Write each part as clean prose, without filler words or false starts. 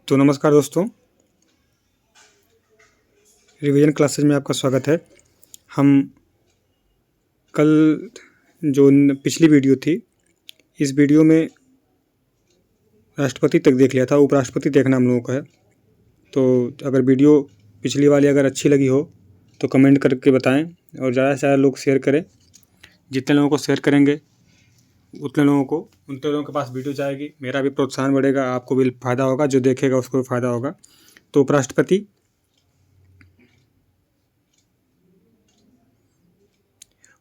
तो नमस्कार दोस्तों, रिवीजन क्लासेज में आपका स्वागत है। हम कल जो पिछली वीडियो थी, इस वीडियो में राष्ट्रपति तक देख लिया था, उपराष्ट्रपति देखना हम लोगों का है। तो अगर वीडियो पिछली वाली अगर अच्छी लगी हो तो कमेंट करके बताएं और ज़्यादा से ज़्यादा लोग शेयर करें। जितने लोगों को शेयर करेंगे उतने लोगों के पास वीडियो जाएगी, मेरा भी प्रोत्साहन बढ़ेगा, आपको भी फ़ायदा होगा, जो देखेगा उसको भी फ़ायदा होगा। तो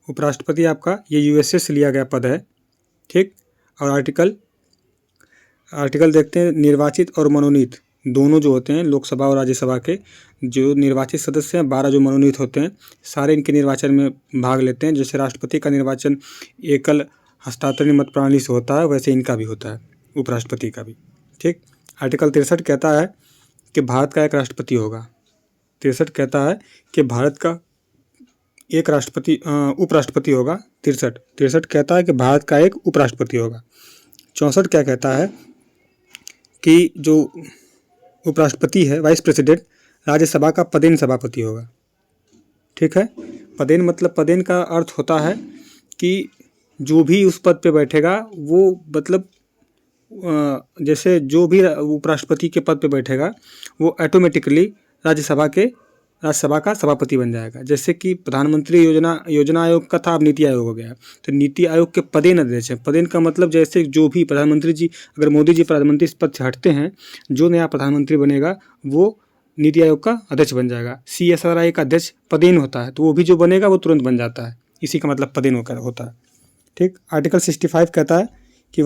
उपराष्ट्रपति आपका ये यूएसए से लिया गया पद है, ठीक। और आर्टिकल देखते हैं। निर्वाचित और मनोनीत दोनों जो होते हैं, लोकसभा और राज्यसभा के जो निर्वाचित सदस्य हैं, 12 जो मनोनीत होते हैं, सारे इनके निर्वाचन में भाग लेते हैं। जैसे राष्ट्रपति का निर्वाचन एकल हस्तांतरण मत प्रणाली से होता है, वैसे इनका भी होता है, उपराष्ट्रपति का भी, ठीक। आर्टिकल 63 कहता है कि भारत का एक राष्ट्रपति होगा। 63 कहता है कि भारत का एक उपराष्ट्रपति होगा। 63 कहता है कि भारत का एक उपराष्ट्रपति होगा। 64 क्या कहता है कि जो उपराष्ट्रपति है, वाइस प्रेसिडेंट, राज्यसभा का पदेन सभापति होगा, ठीक है। पदेन मतलब, पदेन का अर्थ होता है कि जो भी उस पद पे बैठेगा वो मतलब जैसे जो भी उपराष्ट्रपति के पद पे बैठेगा वो ऑटोमेटिकली राज्यसभा का सभापति बन जाएगा। जैसे कि प्रधानमंत्री योजना आयोग का था, अब नीति आयोग हो गया। तो नीति आयोग के पदेन अध्यक्ष है। पदेन का मतलब जैसे जो भी प्रधानमंत्री जी, अगर मोदी जी प्रधानमंत्री पद से हटते हैं, जो नया प्रधानमंत्री बनेगा वो नीति आयोग का अध्यक्ष बन जाएगा। CSRI का अध्यक्ष पदेन होता है, तो वो भी जो बनेगा वो तुरंत बन जाता है। इसी का मतलब पदेन होता है, ठीक। आर्टिकल 65 कहता है कि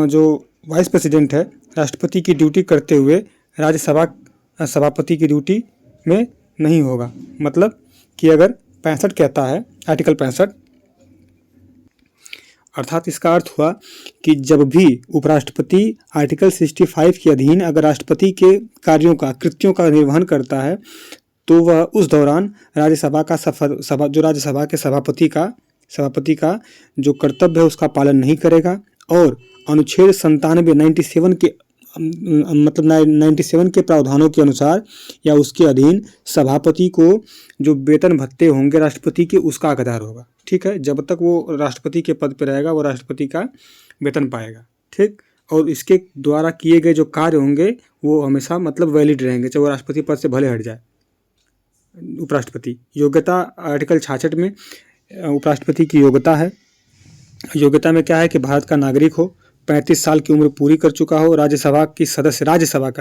जो वाइस प्रेसिडेंट है, राष्ट्रपति की ड्यूटी करते हुए राज्यसभा सभापति की ड्यूटी में नहीं होगा। मतलब कि अगर 65 कहता है, आर्टिकल 65, अर्थात इसका अर्थ हुआ कि जब भी उपराष्ट्रपति आर्टिकल 65 के अधीन अगर राष्ट्रपति के कृत्यों का निर्वहन करता है, तो वह उस दौरान राज्यसभा के सभापति का जो कर्तव्य है उसका पालन नहीं करेगा। और अनुच्छेद 97 के मतलब 97 के प्रावधानों के अनुसार या उसके अधीन सभापति को जो वेतन भत्ते होंगे राष्ट्रपति के, उसका हकदार होगा, ठीक है। जब तक वो राष्ट्रपति के पद पर रहेगा वो राष्ट्रपति का वेतन पाएगा, ठीक। और इसके द्वारा किए गए जो कार्य होंगे वो हमेशा मतलब वैलिड रहेंगे, चाहे वो राष्ट्रपति पद से भले हट जाए। उपराष्ट्रपति योग्यता, आर्टिकल 66 में उपराष्ट्रपति की योग्यता है। योग्यता में क्या है कि भारत का नागरिक हो, 35 साल की उम्र पूरी कर चुका हो, राज्यसभा का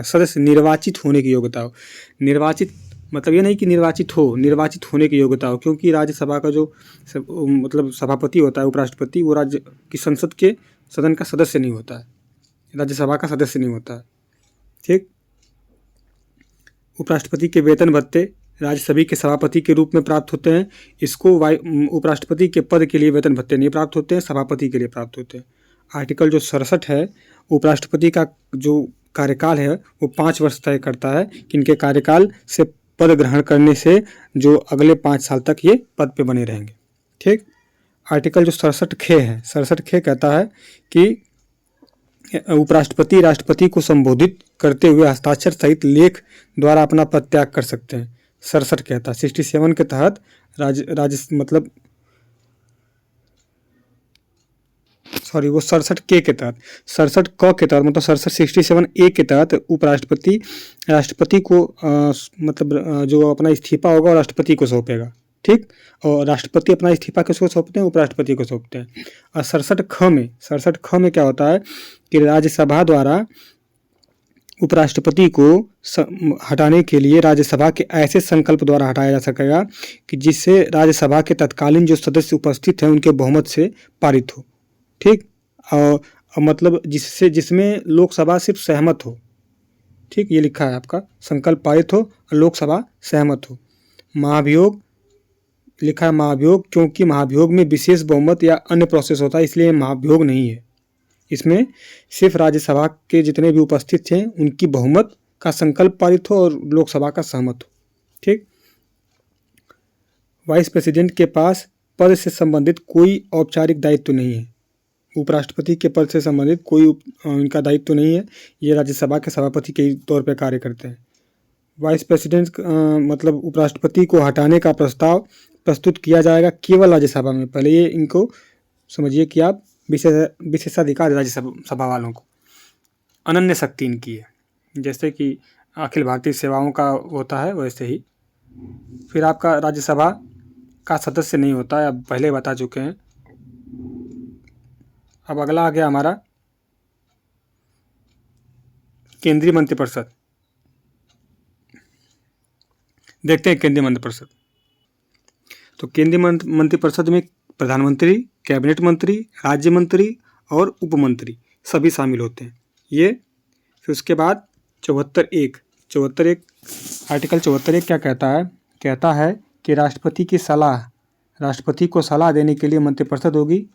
सदस्य निर्वाचित होने की योग्यता हो। निर्वाचित मतलब ये नहीं कि निर्वाचित होने की योग्यता हो, क्योंकि राज्यसभा का जो मतलब सभापति होता है, उपराष्ट्रपति, वो राज्य की सदन का सदस्य नहीं होता है, राज्यसभा का सदस्य नहीं होता है, ठीक। उपराष्ट्रपति के वेतन भत्ते राज्यसभा के सभापति के रूप में प्राप्त होते हैं। इसको उपराष्ट्रपति के पद के लिए वेतन भत्ते नहीं प्राप्त होते हैं, सभापति के लिए प्राप्त होते हैं। आर्टिकल जो 67 है, उपराष्ट्रपति का जो कार्यकाल है वो 5 वर्ष तय करता है कि इनके कार्यकाल से पद ग्रहण करने से जो अगले 5 साल तक ये पद पे बने रहेंगे, ठीक। आर्टिकल जो 67 खे कहता है कि उपराष्ट्रपति राष्ट्रपति को संबोधित करते हुए हस्ताक्षर सहित लेख द्वारा अपना पद त्याग कर सकते हैं। 67 कहता है। 67 के तहत मतलब 67 के तहत 67 के तहत मतलब 67A के तहत उपराष्ट्रपति राष्ट्रपति को जो अपना इस्तीफा होगा राष्ट्रपति को सौंपेगा, ठीक। और राष्ट्रपति अपना इस्तीफा किसको सौंपते हैं? उपराष्ट्रपति को सौंपते हैं। और 67 ख में क्या होता है कि राज्यसभा द्वारा उपराष्ट्रपति को हटाने के लिए राज्यसभा के ऐसे संकल्प द्वारा हटाया जा सकेगा कि जिससे राज्यसभा के तत्कालीन जो सदस्य उपस्थित हैं उनके बहुमत से पारित हो, ठीक। और मतलब जिसमें लोकसभा सिर्फ सहमत हो, ठीक। ये लिखा है आपका, संकल्प पारित हो और लोकसभा सहमत हो। महाभियोग लिखा है, महाभियोग, क्योंकि महाभियोग में विशेष बहुमत या अन्य प्रोसेस होता है, इसलिए महाभियोग नहीं है। इसमें सिर्फ राज्यसभा के जितने भी उपस्थित हैं उनकी बहुमत का संकल्प पारित हो और लोकसभा का सहमत हो, ठीक। वाइस प्रेसिडेंट के पास पद से संबंधित कोई औपचारिक दायित्व नहीं है। उपराष्ट्रपति के पद से संबंधित कोई इनका दायित्व नहीं है। ये राज्यसभा के सभापति के तौर पर कार्य करते हैं। वाइस प्रेसिडेंट मतलब उपराष्ट्रपति को हटाने का प्रस्ताव प्रस्तुत किया जाएगा केवल राज्यसभा में। पहले ये इनको समझिए कि आप विशेषाधिकार राज्यसभा वालों को, अनन्य शक्ति इनकी है, जैसे कि अखिल भारतीय सेवाओं का होता है वैसे ही। फिर आपका राज्यसभा का सदस्य नहीं होता है, अब पहले बता चुके हैं। अब अगला आ गया हमारा केंद्रीय मंत्रिपरिषद। देखते हैं केंद्रीय मंत्रिपरिषद। तो केंद्रीय मंत्रिपरिषद में प्रधानमंत्री, कैबिनेट मंत्री, राज्य मंत्री और उप मंत्री सभी शामिल होते हैं ये। फिर उसके बाद 74(1) आर्टिकल 74(1) क्या कहता है कि राष्ट्रपति को सलाह देने के लिए मंत्रिपरिषद होगी,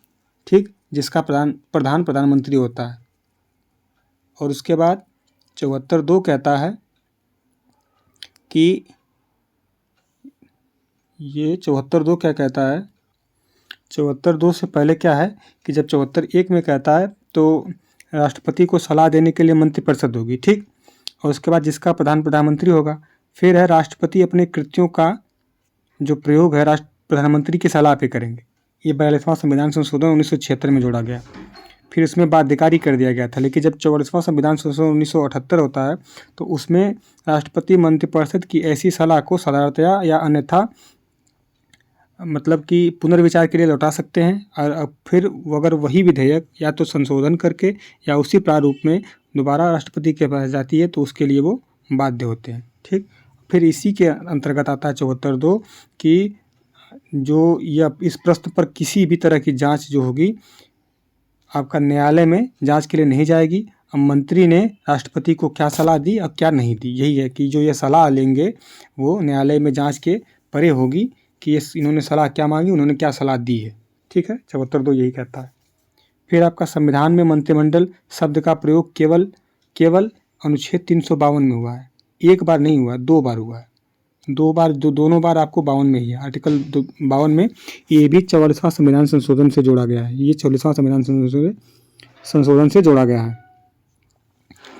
ठीक, जिसका प्रधानमंत्री होता है। और उसके बाद 74(2) कहता है कि ये 74(2) क्या कहता है, 74(2) से पहले क्या है कि जब 74(1) में कहता है तो राष्ट्रपति को सलाह देने के लिए मंत्रिपरिषद होगी, ठीक, और उसके बाद जिसका प्रधानमंत्री होगा। फिर है राष्ट्रपति अपने कृत्यों का जो प्रयोग है प्रधानमंत्री की सलाह पे करेंगे। ये 42वां संविधान संशोधन 1976 में जोड़ा गया। फिर उसमें बाध्यकारी कर दिया गया था, लेकिन जब 44वां संविधान संशोधन 1978 होता है तो उसमें राष्ट्रपति मंत्रिपरिषद की ऐसी सलाह को साधारणतया या अन्यथा मतलब कि पुनर्विचार के लिए लौटा सकते हैं, और फिर अगर वही विधेयक या तो संशोधन करके या उसी प्रारूप में दोबारा राष्ट्रपति के पास जाती है तो उसके लिए वो बाध्य होते हैं, ठीक। फिर इसी के अंतर्गत आता है 74(2) कि जो या इस प्रश्न पर किसी भी तरह की जांच जो होगी आपका न्यायालय में जांच के लिए नहीं जाएगी। अब मंत्री ने राष्ट्रपति को क्या सलाह दी और क्या नहीं दी, यही है कि जो ये सलाह लेंगे वो न्यायालय में जांच के परे होगी कि इन्होंने सलाह क्या मांगी, उन्होंने क्या सलाह दी है, ठीक है। 74(2) यही कहता है। फिर आपका संविधान में मंत्रिमंडल शब्द का प्रयोग केवल अनुच्छेद 352 में हुआ है। एक बार नहीं हुआ, 2 बार हुआ है। दोनों बार आपको 52 में ही है। आर्टिकल 52 में ये भी 44वां संविधान संशोधन से जोड़ा गया है। ये 44वां संविधान संशोधन से जोड़ा गया है,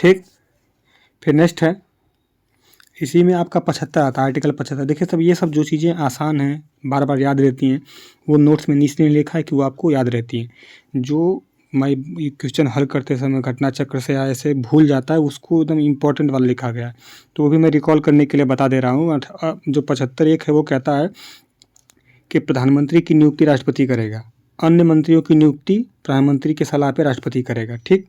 ठीक। फिर नेक्स्ट है, इसी में आपका 75 आता है, आर्टिकल 75। देखिए सब ये सब जो चीज़ें आसान हैं, बार बार याद रहती हैं, वो नोट्स में नीचे लिखा है कि वो आपको याद रहती हैं। जो मैं क्वेश्चन हल करते समय घटना चक्र से या ऐसे भूल जाता है उसको एकदम इम्पोर्टेंट वाला लिखा गया है, तो वो भी मैं रिकॉल करने के लिए बता दे रहा हूँ। जो 75(1) है वो कहता है कि प्रधानमंत्री की नियुक्ति राष्ट्रपति करेगा, अन्य मंत्रियों की नियुक्ति प्रधानमंत्री की सलाह पर राष्ट्रपति करेगा, ठीक।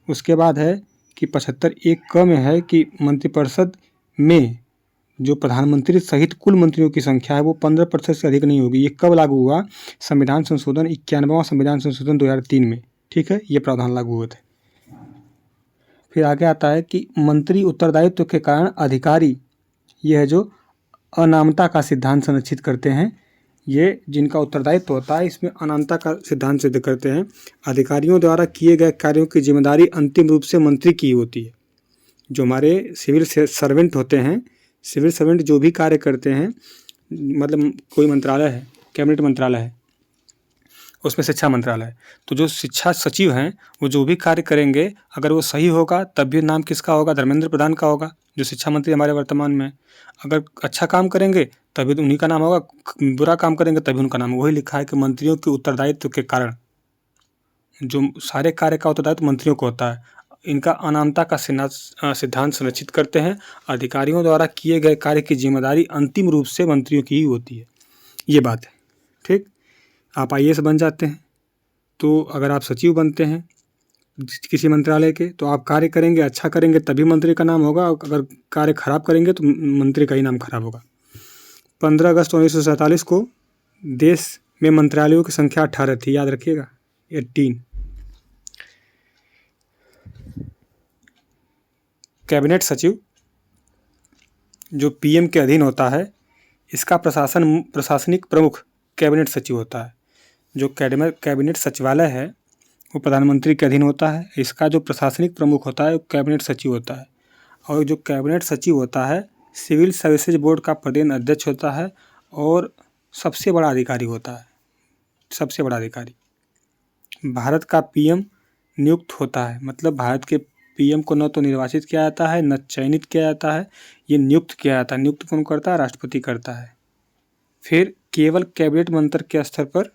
उसके बाद है कि 75(1) में है कि मंत्रिपरिषद में जो प्रधानमंत्री सहित कुल मंत्रियों की संख्या है वो 15% से अधिक नहीं होगी। ये कब लागू हुआ? संविधान संशोधन 91वां संविधान संशोधन 2003 में, ठीक है, ये प्रावधान लागू हुए थे। फिर आगे आता है कि मंत्री उत्तरदायित्व के कारण अधिकारी, ये है जो अनामता का सिद्धांत सुनिश्चित करते हैं। ये जिनका उत्तरदायित्व होता है इसमें अनामता का सिद्धांत सिद्ध करते हैं। अधिकारियों द्वारा किए गए कार्यों की जिम्मेदारी अंतिम रूप से मंत्री की होती है। जो हमारे सिविल सर्वेंट होते हैं, सिविल सर्वेंट जो भी कार्य करते हैं, मतलब कोई मंत्रालय है, कैबिनेट मंत्रालय है, उसमें शिक्षा मंत्रालय है, तो जो शिक्षा सचिव हैं वो जो भी कार्य करेंगे अगर वो सही होगा तब भी नाम किसका होगा? धर्मेंद्र प्रधान का होगा, जो शिक्षा मंत्री हमारे वर्तमान में। अगर अच्छा काम करेंगे तभी तो उन्हीं का नाम होगा, बुरा काम करेंगे तभी उनका नाम। वही लिखा है कि मंत्रियों के उत्तरदायित्व के कारण जो सारे कार्य का उत्तरदायित्व मंत्रियों को होता है। इनका अनामता का सिद्धांत सुनिश्चित करते हैं। अधिकारियों द्वारा किए गए कार्य की जिम्मेदारी अंतिम रूप से मंत्रियों की ही होती है। ये बात है, ठीक। आप IAS बन जाते हैं तो अगर आप सचिव बनते हैं किसी मंत्रालय के तो आप कार्य करेंगे, अच्छा करेंगे तभी मंत्री का नाम होगा, अगर कार्य खराब करेंगे तो मंत्री का ही नाम खराब होगा। 15 अगस्त 1947 को देश में मंत्रालयों की संख्या 18 थी, याद रखिएगा, 18। कैबिनेट सचिव जो PM के अधीन होता है, इसका प्रशासनिक प्रमुख कैबिनेट सचिव होता है। जो कैबिनेट सचिवालय है वो प्रधानमंत्री के अधीन होता है। इसका जो प्रशासनिक प्रमुख होता है वो कैबिनेट सचिव होता है। और जो कैबिनेट सचिव होता है सिविल सर्विसेज बोर्ड का प्रदेश अध्यक्ष होता है और सबसे बड़ा अधिकारी होता है, सबसे बड़ा अधिकारी। भारत का पीएम नियुक्त होता है, मतलब भारत के पीएम को न तो निर्वाचित किया जाता है न चयनित किया जाता है, ये नियुक्त किया जाता है। नियुक्त कौन करता है? राष्ट्रपति करता है। फिर केवल कैबिनेट मंत्री के स्तर पर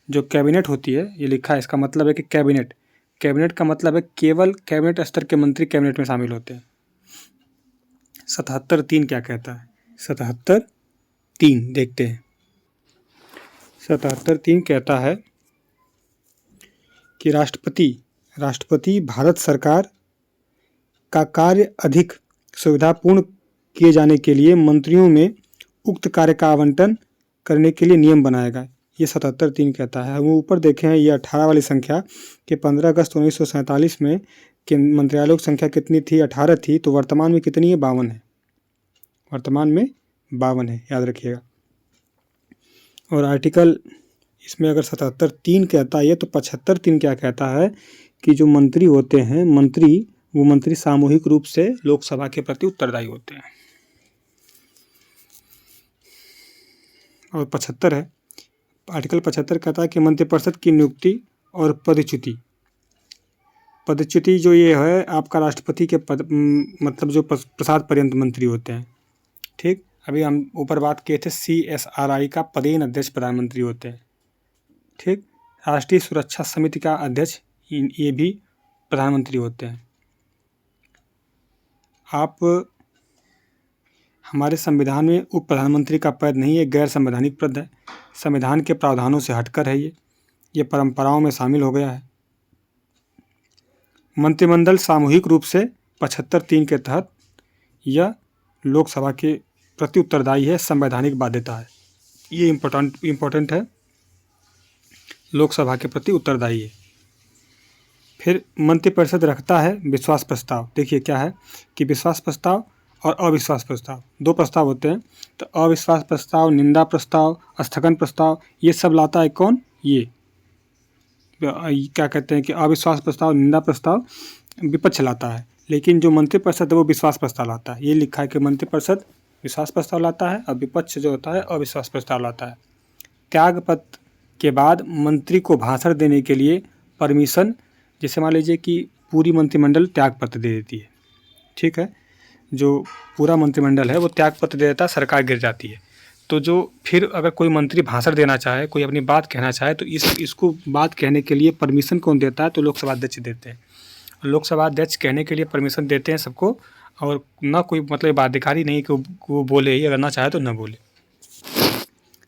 जो कैबिनेट होती है, ये लिखा है, इसका मतलब है कि कैबिनेट का मतलब है केवल कैबिनेट स्तर के मंत्री कैबिनेट में शामिल होते हैं। 77(3) क्या कहता है? 77(3) देखते हैं। 77(3) कहता है कि राष्ट्रपति भारत सरकार का कार्य अधिक सुविधापूर्ण किए जाने के लिए मंत्रियों में उक्त कार्य का आवंटन करने के लिए नियम बनाएगा। ये 77(3) कहता है। हम ऊपर देखें, ये 18 वाली संख्या कि 15 अगस्त 1947 में कि मंत्रियालयों की संख्या कितनी थी? 18 थी। तो वर्तमान में कितनी है? 52 है। वर्तमान में 52 है, याद रखिएगा। और आर्टिकल इसमें अगर 77(3) कहता है तो 75(3) क्या कहता है कि जो मंत्री होते हैं, वो मंत्री सामूहिक रूप से लोकसभा के प्रति उत्तरदायी होते हैं। और 75 है, आर्टिकल 75 कहता है कि मंत्रिपरिषद की नियुक्ति और पदच्युति जो ये है आपका राष्ट्रपति के पद, मतलब जो प्रसाद पर्यंत मंत्री होते हैं। ठीक, अभी हम ऊपर बात किए थे CSRI का पदेन अध्यक्ष प्रधानमंत्री होते हैं। ठीक, राष्ट्रीय सुरक्षा समिति का अध्यक्ष ये भी प्रधानमंत्री होते हैं। आप हमारे संविधान में उप प्रधानमंत्री का पद नहीं है, गैर संवैधानिक पद है। संविधान के प्रावधानों से हटकर है ये परंपराओं में शामिल हो गया है। मंत्रिमंडल सामूहिक रूप से 75(3) के तहत यह लोकसभा के प्रति उत्तरदायी है, संवैधानिक बाध्यता है। ये इम्पोर्टेंट है, लोकसभा के प्रति उत्तरदायी है। फिर मंत्रिपरिषद रखता है विश्वास प्रस्ताव। देखिए क्या है कि विश्वास प्रस्ताव और अविश्वास प्रस्ताव, दो प्रस्ताव होते हैं। तो अविश्वास प्रस्ताव, निंदा प्रस्ताव, स्थगन प्रस्ताव, ये सब लाता है कौन? ये क्या कहते हैं कि अविश्वास प्रस्ताव, निंदा प्रस्ताव विपक्ष लाता है, लेकिन जो मंत्रिपरिषद है वो विश्वास प्रस्ताव लाता है। ये लिखा है कि मंत्रिपरिषद विश्वास प्रस्ताव लाता है और विपक्ष जो होता है अविश्वास प्रस्ताव लाता है। त्यागपत्र के बाद मंत्री को भाषण देने के लिए परमिशन, जैसे मान लीजिए कि पूरी मंत्रिमंडल त्यागपत्र दे देती है। ठीक है, जो पूरा मंत्रिमंडल है वो त्यागपत्र दे देता है, सरकार गिर जाती है। तो जो फिर अगर कोई मंत्री भाषण देना चाहे, कोई अपनी बात कहना चाहे, तो इसको बात कहने के लिए परमिशन कौन देता है? तो लोकसभा अध्यक्ष देते हैं। लोकसभा अध्यक्ष कहने के लिए परमिशन देते हैं सबको, और ना कोई मतलब बाध्यकारी नहीं कि वो बोले ही, अगर ना चाहे तो न बोले।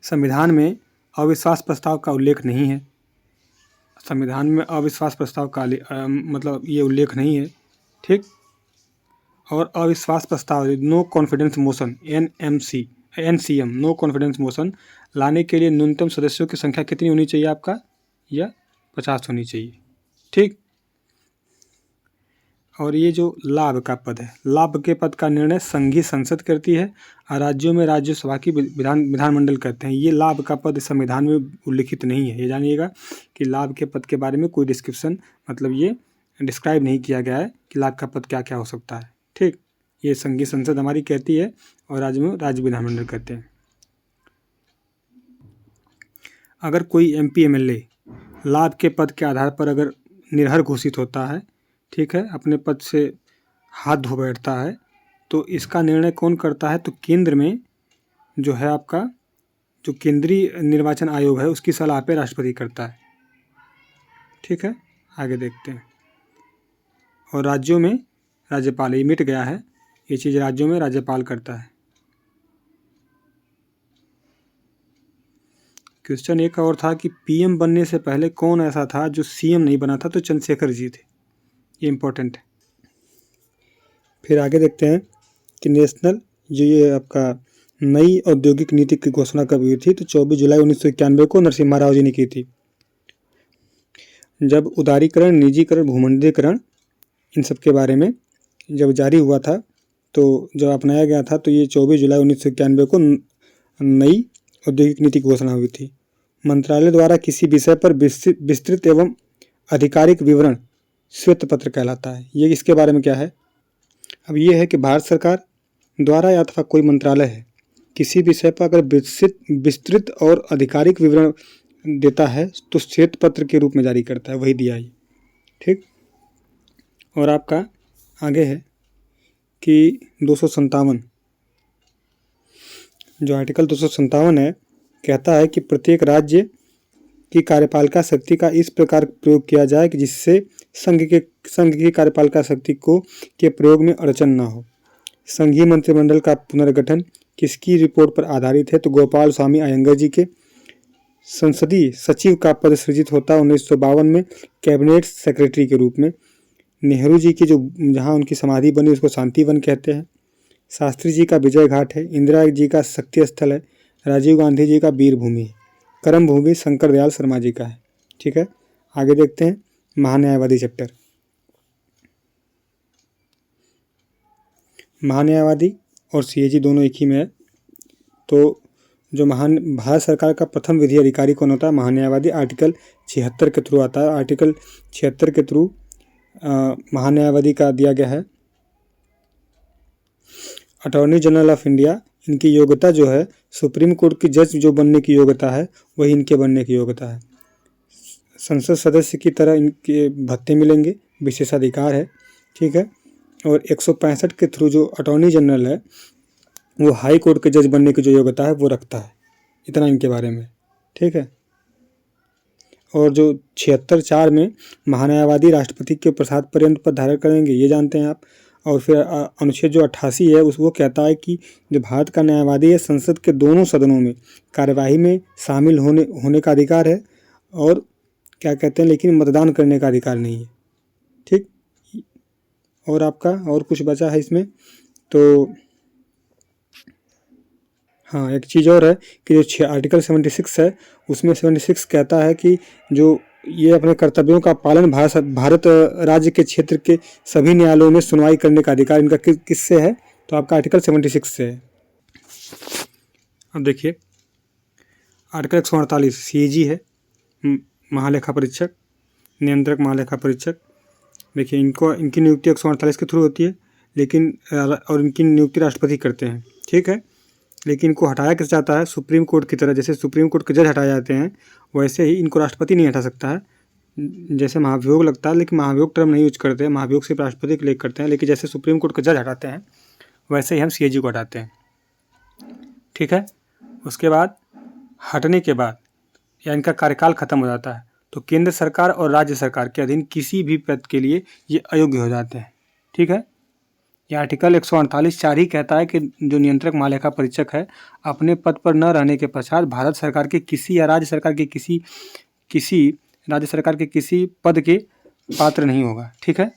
संविधान में अविश्वास प्रस्ताव का उल्लेख नहीं है। संविधान में अविश्वास प्रस्ताव का मतलब ये उल्लेख नहीं है। ठीक, और अविश्वास प्रस्ताव no confidence motion NCM no confidence motion लाने के लिए न्यूनतम सदस्यों की संख्या कितनी होनी चाहिए आपका? या 50 होनी चाहिए। ठीक, और ये जो लाभ का पद है, लाभ के पद का निर्णय संघीय संसद करती है और राज्यों में राज्यसभा की विधानमंडल करते हैं। ये लाभ का पद संविधान में उल्लिखित नहीं है। ये जानिएगा कि लाभ के पद के बारे में कोई डिस्क्रिप्शन, मतलब ये डिस्क्राइब नहीं किया गया है कि लाभ का पद क्या क्या हो सकता है। ठीक, ये संघीय संसद हमारी कहती है और राज्य में राज्य विधानमंडल कहते हैं। अगर कोई MP MLA लाभ के पद के आधार पर अगर निर्हर घोषित होता है, ठीक है, अपने पद से हाथ धो बैठता है, तो इसका निर्णय कौन करता है? तो केंद्र में जो है आपका जो केंद्रीय निर्वाचन आयोग है उसकी सलाह पे राष्ट्रपति करता है। ठीक है, आगे देखते हैं। और राज्यों में राज्यपाल, ये मिट गया है, ये चीज़ राज्यों में राज्यपाल करता है। क्वेश्चन एक और था कि PM बनने से पहले कौन ऐसा था जो CM नहीं बना था? तो चंद्रशेखर जी थे। ये इम्पोर्टेंट है। फिर आगे देखते हैं कि नेशनल जो ये आपका नई औद्योगिक नीति की घोषणा कब हुई थी? तो 24 जुलाई 1991 को नरसिम्हा राव जी ने की थी। जब उदारीकरण, निजीकरण, भूमंडलीकरण, इन सब के बारे में जब जारी हुआ था, तो जब अपनाया गया था, तो ये 24 जुलाई 1991 को नई औद्योगिक नीति की घोषणा हुई थी। मंत्रालय द्वारा किसी विषय पर विस्तृत एवं आधिकारिक विवरण श्वेत पत्र कहलाता है। ये इसके बारे में क्या है? अब ये है कि भारत सरकार द्वारा या अथवा कोई मंत्रालय है किसी विषय पर अगर विस्तृत और आधिकारिक विवरण देता है तो श्वेत पत्र के रूप में जारी करता है, वही दिया है। ठीक। और आपका आगे है कि 257 जो आर्टिकल 257 है, कहता है कि प्रत्येक राज्य की कार्यपालिका शक्ति का इस प्रकार प्रयोग किया जाए कि जिससे संघ की कार्यपालिका शक्ति के प्रयोग में अड़चन न हो। संघीय मंत्रिमंडल का पुनर्गठन किसकी रिपोर्ट पर आधारित है? तो गोपाल स्वामी अयंगर जी के। संसदीय सचिव का पद सृजित होता है 1952 में कैबिनेट सेक्रेटरी के रूप में। नेहरू जी की जो जहाँ उनकी समाधि बनी उसको शांति वन कहते हैं। शास्त्री जी का विजय घाट है। इंदिरा जी का शक्ति स्थल है। राजीव गांधी जी का वीर भूमि है। कर्म भूमि शंकर दयाल शर्मा जी का है। ठीक है, आगे देखते हैं महान्यायवादी चैप्टर। महान्यायवादी और सीएजी दोनों एक ही में है। तो जो भारत सरकार का प्रथम विधि अधिकारी कौन होता है? महान्यायवादी। आर्टिकल 76 के थ्रू आता है। आर्टिकल 76 के थ्रू महान्यायवादी का दिया गया है। अटॉर्नी जनरल ऑफ इंडिया, इनकी योग्यता जो है सुप्रीम कोर्ट की जज जो बनने की योग्यता है वही इनके बनने की योग्यता है। संसद सदस्य की तरह इनके भत्ते मिलेंगे, विशेषाधिकार है। ठीक है। और 165 के थ्रू जो अटॉर्नी जनरल है वो हाई कोर्ट के जज बनने की जो योग्यता है वो रखता है। इतना इनके बारे में। ठीक है। और जो 76(4) में महान्यायवादी राष्ट्रपति के प्रसाद पर्यंत पद धारण करेंगे, ये जानते हैं आप। और फिर अनुच्छेद जो 88 है वो कहता है कि जो भारत का न्यायवादी है संसद के दोनों सदनों में कार्यवाही में शामिल होने का अधिकार है और क्या कहते हैं, लेकिन मतदान करने का अधिकार नहीं है। ठीक। और आपका और कुछ बचा है इसमें, तो हाँ एक चीज़ और है कि जो आर्टिकल 76 है उसमें 76 कहता है कि जो ये अपने कर्तव्यों का पालन भारत राज्य के क्षेत्र के सभी न्यायालयों में सुनवाई करने का अधिकार इनका किससे है? तो आपका आर्टिकल 76 से है। अब देखिए आर्टिकल 148 सीएजी है, महालेखा परीक्षक, नियंत्रक महालेखा परीक्षक। देखिए इनकी नियुक्ति 148 के थ्रू होती है, लेकिन और इनकी नियुक्ति राष्ट्रपति करते हैं। ठीक है। लेकिन इनको हटाया कैसे जाता है? सुप्रीम कोर्ट की तरह, जैसे सुप्रीम कोर्ट के जज हटाए जाते हैं वैसे ही इनको राष्ट्रपति नहीं हटा सकता है। जैसे महाभियोग लगता है, लेकिन महाभियोग टर्म नहीं यूज करते हैं, महाभियोग सिर्फ राष्ट्रपति के लिए करते हैं। लेकिन जैसे सुप्रीम कोर्ट के जज हटाते हैं वैसे ही हम सीएजी को हटाते हैं। ठीक है। उसके बाद हटने के बाद या इनका कार्यकाल खत्म हो जाता है तो केंद्र सरकार और राज्य सरकार के अधीन किसी भी पद के लिए ये अयोग्य हो जाते हैं। ठीक है। यह आर्टिकल 148(4) ही कहता है कि जो नियंत्रक महालेखा परीक्षक है अपने पद पर न रहने के पश्चात भारत सरकार के किसी या राज्य सरकार के किसी पद के पात्र नहीं होगा। ठीक है।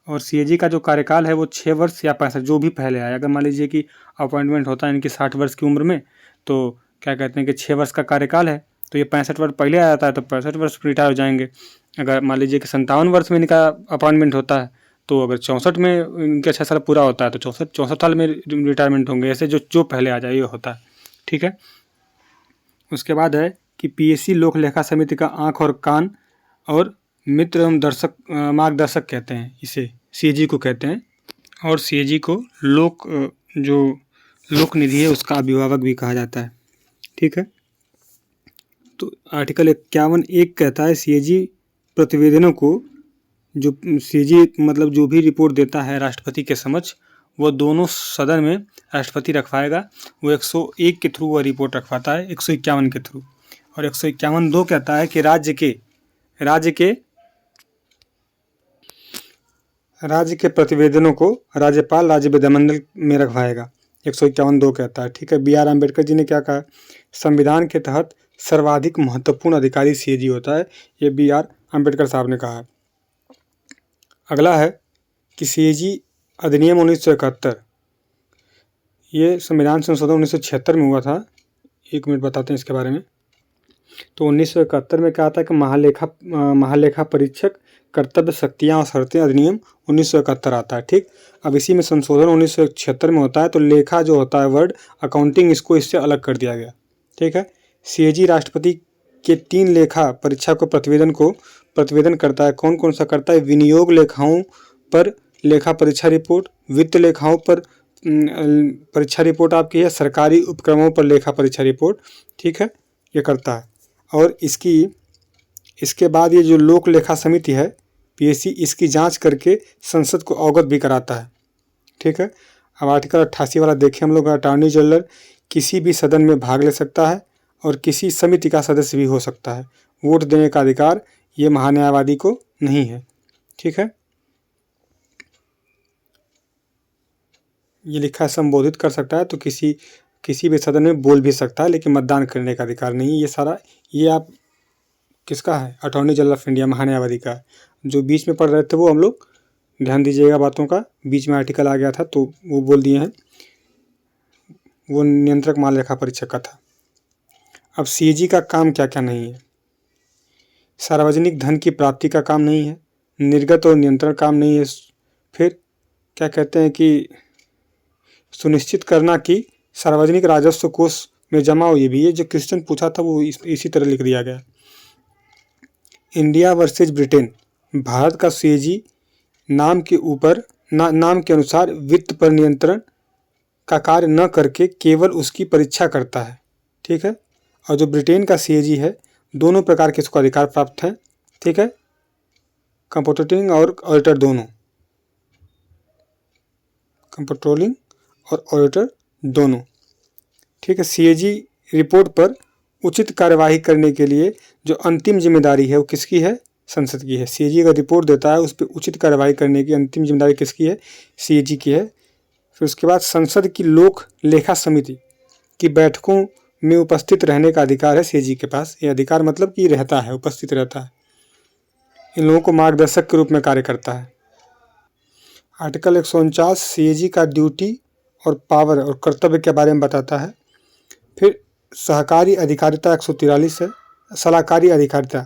और सीएजी का जो कार्यकाल है वो 6 वर्ष या 65 जो भी पहले आए। अगर मान लीजिए कि अपॉइंटमेंट होता है इनकी 60 वर्ष की उम्र में, तो क्या कहते हैं कि 6 वर्ष का कार्यकाल है तो ये 65 वर्ष पहले आ जाता है तो 65 वर्ष पर रिटायर हो जाएंगे। अगर मान लीजिए कि 57 वर्ष में इनका अपॉइंटमेंट होता है तो अगर 64 में इनका 6 साल पूरा होता है तो 64 साल में रिटायरमेंट होंगे। ऐसे जो पहले आ जाए ये होता है। ठीक है। उसके बाद है कि पीएससी लोक लेखा समिति का आँख और कान और मित्र एवं मार्गदर्शक कहते हैं, इसे सीएजी को कहते हैं। और सीएजी को लोक निधि है उसका अभिभावक भी कहा जाता है। ठीक है। तो आर्टिकल 51(1) कहता है सीएजी प्रतिवेदनों को, जो सीएजी मतलब जो भी रिपोर्ट देता है राष्ट्रपति के समक्ष वो दोनों सदन में राष्ट्रपति रखवाएगा। वो 101 के थ्रू वह रिपोर्ट रखवाता है, 151 के थ्रू। और 151(2) कहता है कि राज्य के प्रतिवेदनों को राज्यपाल राज्य विधानमंडल में रखवाएगा, 151(2) कहता है। ठीक है। बी आर अम्बेडकर जी ने क्या कहा? संविधान के तहत सर्वाधिक महत्वपूर्ण अधिकारी सीएजी होता है, ये बी आर अम्बेडकर साहब ने कहा है। अगला है कि सीएजी अधिनियम 1971, ये संविधान संशोधन 1976 में हुआ था। 1 मिनट बताते हैं इसके बारे में। तो 1971 में क्या आता है कि महालेखा परीक्षक कर्तव्य शक्तियाँ और शर्तें अधिनियम 1971 आता है। ठीक। अब इसी में संशोधन 1976 में होता है तो लेखा जो होता है वर्ड अकाउंटिंग, इसको इससे अलग कर दिया गया। ठीक है। सीएजी राष्ट्रपति के 3 लेखा परीक्षा को प्रतिवेदन करता है। कौन कौन सा करता है? विनियोग लेखाओं पर लेखा परीक्षा रिपोर्ट, वित्त लेखाओं पर परीक्षा रिपोर्ट आपकी है सरकारी उपक्रमों पर लेखा परीक्षा रिपोर्ट, ठीक है, ये करता है। और इसके बाद ये जो लोक लेखा समिति है पीएससी, इसकी जांच करके संसद को अवगत भी कराता है, ठीक है। अब आर्टिकल 88 वाला देखें हम लोग। अटॉर्नी जनरल किसी भी सदन में भाग ले सकता है और किसी समिति का सदस्य भी हो सकता है। वोट देने का अधिकार ये महान्यायवादी को नहीं है, ठीक है। ये लिखा है संबोधित कर सकता है, तो किसी भी सदन में बोल भी सकता है, लेकिन मतदान करने का अधिकार नहीं है। ये सारा ये आप किसका है? अटॉर्नी जनरल ऑफ इंडिया, महान्यायवादी का है। जो बीच में पढ़ रहे थे वो हम लोग ध्यान दीजिएगा बातों का, बीच में आर्टिकल आ गया था तो वो बोल दिए हैं, वो नियंत्रक माल लेखा परीक्षक का था। अब सीएजी का काम क्या क्या नहीं है? सार्वजनिक धन की प्राप्ति का काम नहीं है, निर्गत और नियंत्रण काम नहीं है, फिर क्या कहते हैं कि सुनिश्चित करना कि सार्वजनिक राजस्व कोष में जमा हो, ये भी है। जो क्वेश्चन पूछा था वो इसी तरह लिख दिया गया। इंडिया वर्सेज ब्रिटेन, भारत का सीएजी नाम के अनुसार वित्त पर नियंत्रण का कार्य न करके केवल उसकी परीक्षा करता है, ठीक है। और जो ब्रिटेन का सीएजी है, दोनों प्रकार के इसको अधिकार प्राप्त हैं, ठीक है, कंट्रोलिंग और ऑडिटर दोनों, कंट्रोलिंग और ऑडिटर दोनों, ठीक है। सीएजी रिपोर्ट पर उचित कार्यवाही करने के लिए जो अंतिम जिम्मेदारी है वो किसकी है? संसद की है। सीएजी अगर रिपोर्ट देता है उस पर उचित कार्यवाही करने की अंतिम जिम्मेदारी किसकी है? सीएजी की है। फिर उसके बाद संसद की लोक लेखा समिति की बैठकों में उपस्थित रहने का अधिकार है सीएजी के पास। ये अधिकार मतलब कि रहता है, उपस्थित रहता है, इन लोगों को मार्गदर्शक के रूप में कार्य करता है। आर्टिकल 149 सीएजी का ड्यूटी और पावर और कर्तव्य के बारे में बताता है। फिर सहकारी अधिकारिता 143 है, सलाहकारी अधिकारिता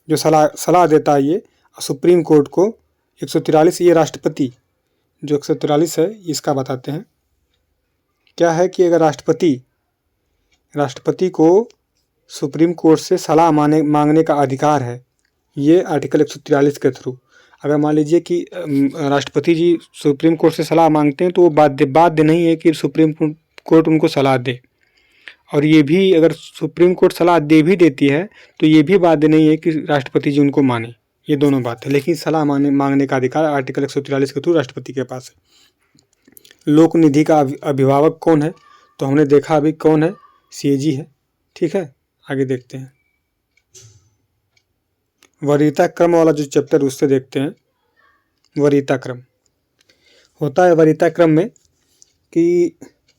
जो सलाह देता है ये सुप्रीम कोर्ट को 143। ये राष्ट्रपति जो 143 है इसका बताते हैं। क्या है कि अगर राष्ट्रपति को सुप्रीम कोर्ट से सलाह मांगने का अधिकार है, ये आर्टिकल 143 के थ्रू। अगर मान लीजिए कि राष्ट्रपति जी सुप्रीम कोर्ट से सलाह मांगते हैं तो वो बाध्य नहीं है कि सुप्रीम कोर्ट उनको सलाह दे। और ये भी अगर सुप्रीम कोर्ट सलाह दे भी देती है तो ये भी बाध्य नहीं है कि राष्ट्रपति जी उनको माने। ये दोनों बात है, लेकिन सलाह मांगने का अधिकार आर्टिकल 143 के थ्रू राष्ट्रपति के पास है। लोक निधि का अभिभावक कौन है? तो हमने देखा अभी कौन है, सीएजी है, ठीक है। आगे देखते हैं वरीयता क्रम वाला जो चैप्टर उससे देखते हैं। वरीयता क्रम होता है वरीयता क्रम में कि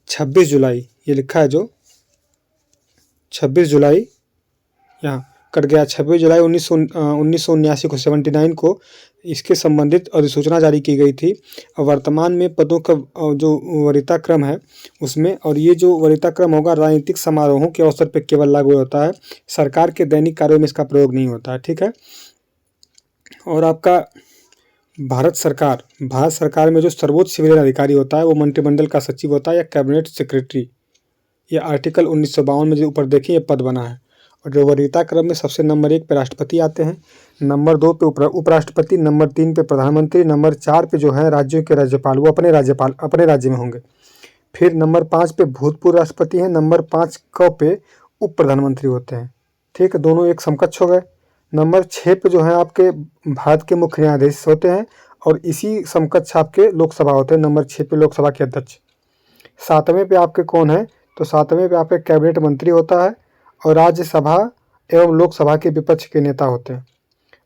26 जुलाई ये लिखा है, जो 26 जुलाई यहाँ कट गया, 26 जुलाई 1979 को 79 को इसके संबंधित अधिसूचना जारी की गई थी। और वर्तमान में पदों का जो वरीयता क्रम है उसमें, और ये जो वरीयता क्रम होगा राजनीतिक समारोहों के अवसर पर केवल लागू होता है, सरकार के दैनिक कार्यों में इसका प्रयोग नहीं होता है, ठीक है। और आपका भारत सरकार में जो सर्वोच्च सिविल अधिकारी होता है वो मंत्रिमंडल का सचिव होता है या कैबिनेट सेक्रेटरी। ये आर्टिकल 1952 में जो ऊपर देखें ये पद बना है। और जो वरीयता क्रम में सबसे नंबर 1 पे राष्ट्रपति आते हैं, नंबर 2 पे उपराष्ट्रपति, नंबर 3 पे प्रधानमंत्री, नंबर 4 पे जो है राज्यों के राज्यपाल, वो अपने राज्य में होंगे। फिर नंबर 5 पे भूतपूर्व राष्ट्रपति हैं, नंबर 5 पे उप प्रधानमंत्री होते हैं, ठीक है, दोनों एक समकक्ष हो गए। नंबर 6 पे जो है आपके भारत के मुख्य न्यायाधीश होते हैं और इसी समकक्ष आपके लोकसभा होते हैं, नंबर 6 पे लोकसभा के अध्यक्ष। 7वें पे आपके कौन है? तो 7वें पे आपके कैबिनेट मंत्री होता है और राज्यसभा एवं लोकसभा के विपक्ष के नेता होते हैं।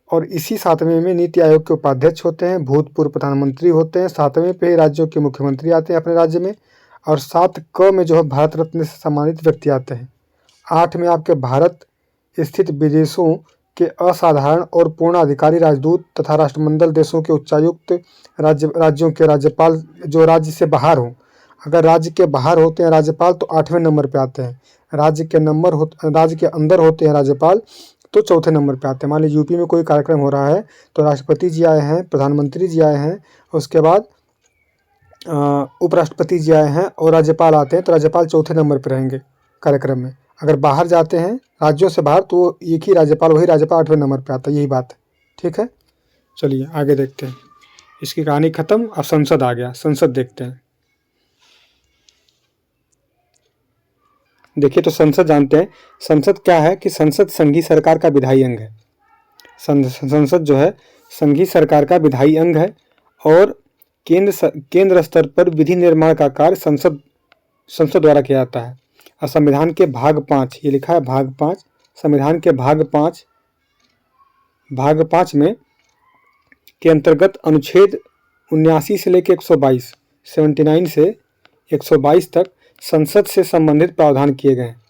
और इसी 7वें में नीति आयोग के उपाध्यक्ष होते हैं, भूतपूर्व प्रधानमंत्री होते हैं। 7वें पे राज्यों के मुख्यमंत्री आते हैं अपने राज्य में। और 7 में जो है भारत रत्न से सम्मानित व्यक्ति आते हैं। 8 में आपके भारत स्थित विदेशों के असाधारण और पूर्ण अधिकारी राजदूत तथा राष्ट्रमंडल देशों के उच्चायुक्त, राज्यों के राज्यपाल जो राज्य से बाहर हों। अगर राज्य के बाहर होते हैं राज्यपाल तो 8वें नंबर पे आते हैं। राज्य के अंदर होते हैं राज्यपाल तो 4थे नंबर पे आते हैं। मान लीजिए यूपी में कोई कार्यक्रम हो रहा है तो राष्ट्रपति जी आए हैं, प्रधानमंत्री जी आए हैं, उसके बाद उपराष्ट्रपति जी आए हैं और राज्यपाल आते हैं, तो राज्यपाल 4थे नंबर पर रहेंगे कार्यक्रम में। अगर बाहर जाते हैं राज्यों से बाहर तो एक ही राज्यपाल, वही राज्यपाल 8वें नंबर पे आता है। यही बात है, ठीक है। चलिए आगे देखते हैं, इसकी कहानी खत्म। अब संसद आ गया, संसद देखते हैं। देखिए तो संसद जानते हैं, संसद क्या है कि संसद संघीय सरकार का विधायी अंग है। संसद जो है संघीय सरकार का विधायी अंग है और केंद्र स्तर पर विधि निर्माण का कार्य संसद द्वारा किया जाता है। और संविधान के भाग 5, ये लिखा है भाग 5, संविधान के भाग 5 में के अंतर्गत अनुच्छेद 79 से लेकर 122, 79 से 122 तक संसद से संबंधित प्रावधान किए गए हैं।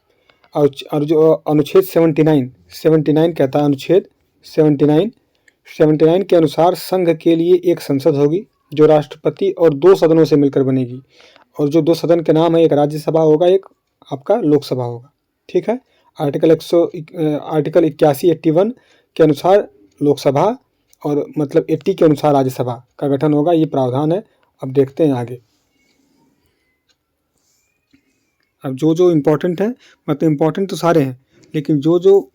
और जो अनुच्छेद 79 कहता है, अनुच्छेद 79 के अनुसार संघ के लिए एक संसद होगी जो राष्ट्रपति और 2 सदनों से मिलकर बनेगी। और जो 2 सदन के नाम है, एक राज्यसभा होगा, एक आपका लोकसभा होगा। ठीक है। आर्टिकल 81 के अनुसार लोकसभा और मतलब 80 के अनुसार राज्यसभा का गठन होगा। ये प्रावधान है। अब देखते हैं आगे। अब जो इम्पोर्टेंट है, मतलब इम्पोर्टेंट तो सारे हैं, लेकिन जो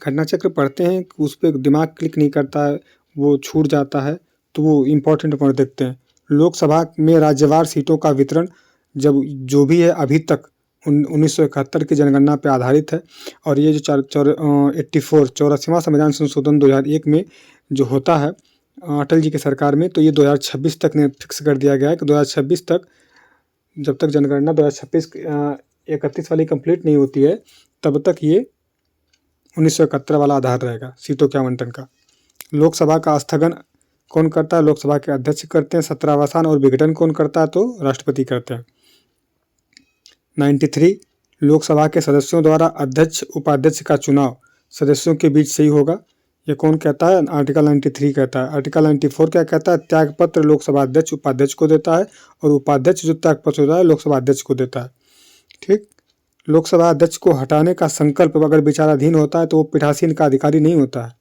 घटना चक्र पढ़ते हैं उस पर दिमाग क्लिक नहीं करता है, वो छूट जाता है, तो वो इम्पोर्टेंट पॉइंट देखते हैं। लोकसभा में राज्यवार सीटों का वितरण जो भी है अभी तक 1971 की जनगणना पर आधारित है। और ये जो 84वां संविधान संशोधन 2001 में जो होता है अटल जी की सरकार में, तो ये 2026 तक ने फिक्स कर दिया गया है कि 2026 तक, जब तक जनगणना 2026-31 वाली कंप्लीट नहीं होती है, तब तक ये 1971 वाला आधार रहेगा सीटों के आवंटन का। लोकसभा का स्थगन कौन करता है? लोकसभा के अध्यक्ष करते हैं। सत्रावसान और विघटन कौन करता है? तो राष्ट्रपति करते हैं। 93 लोकसभा के सदस्यों द्वारा अध्यक्ष उपाध्यक्ष का चुनाव सदस्यों के बीच से ही होगा। ये कौन कहता है? आर्टिकल 93 कहता है। आर्टिकल 94 क्या कहता है? त्यागपत्र लोकसभा अध्यक्ष उपाध्यक्ष को देता है और उपाध्यक्ष जो त्यागपत्र होता है लोकसभा अध्यक्ष को देता है। ठीक। लोकसभा अध्यक्ष को हटाने का संकल्प अगर विचाराधीन होता है तो वो पीठासीन का अधिकारी नहीं होता है।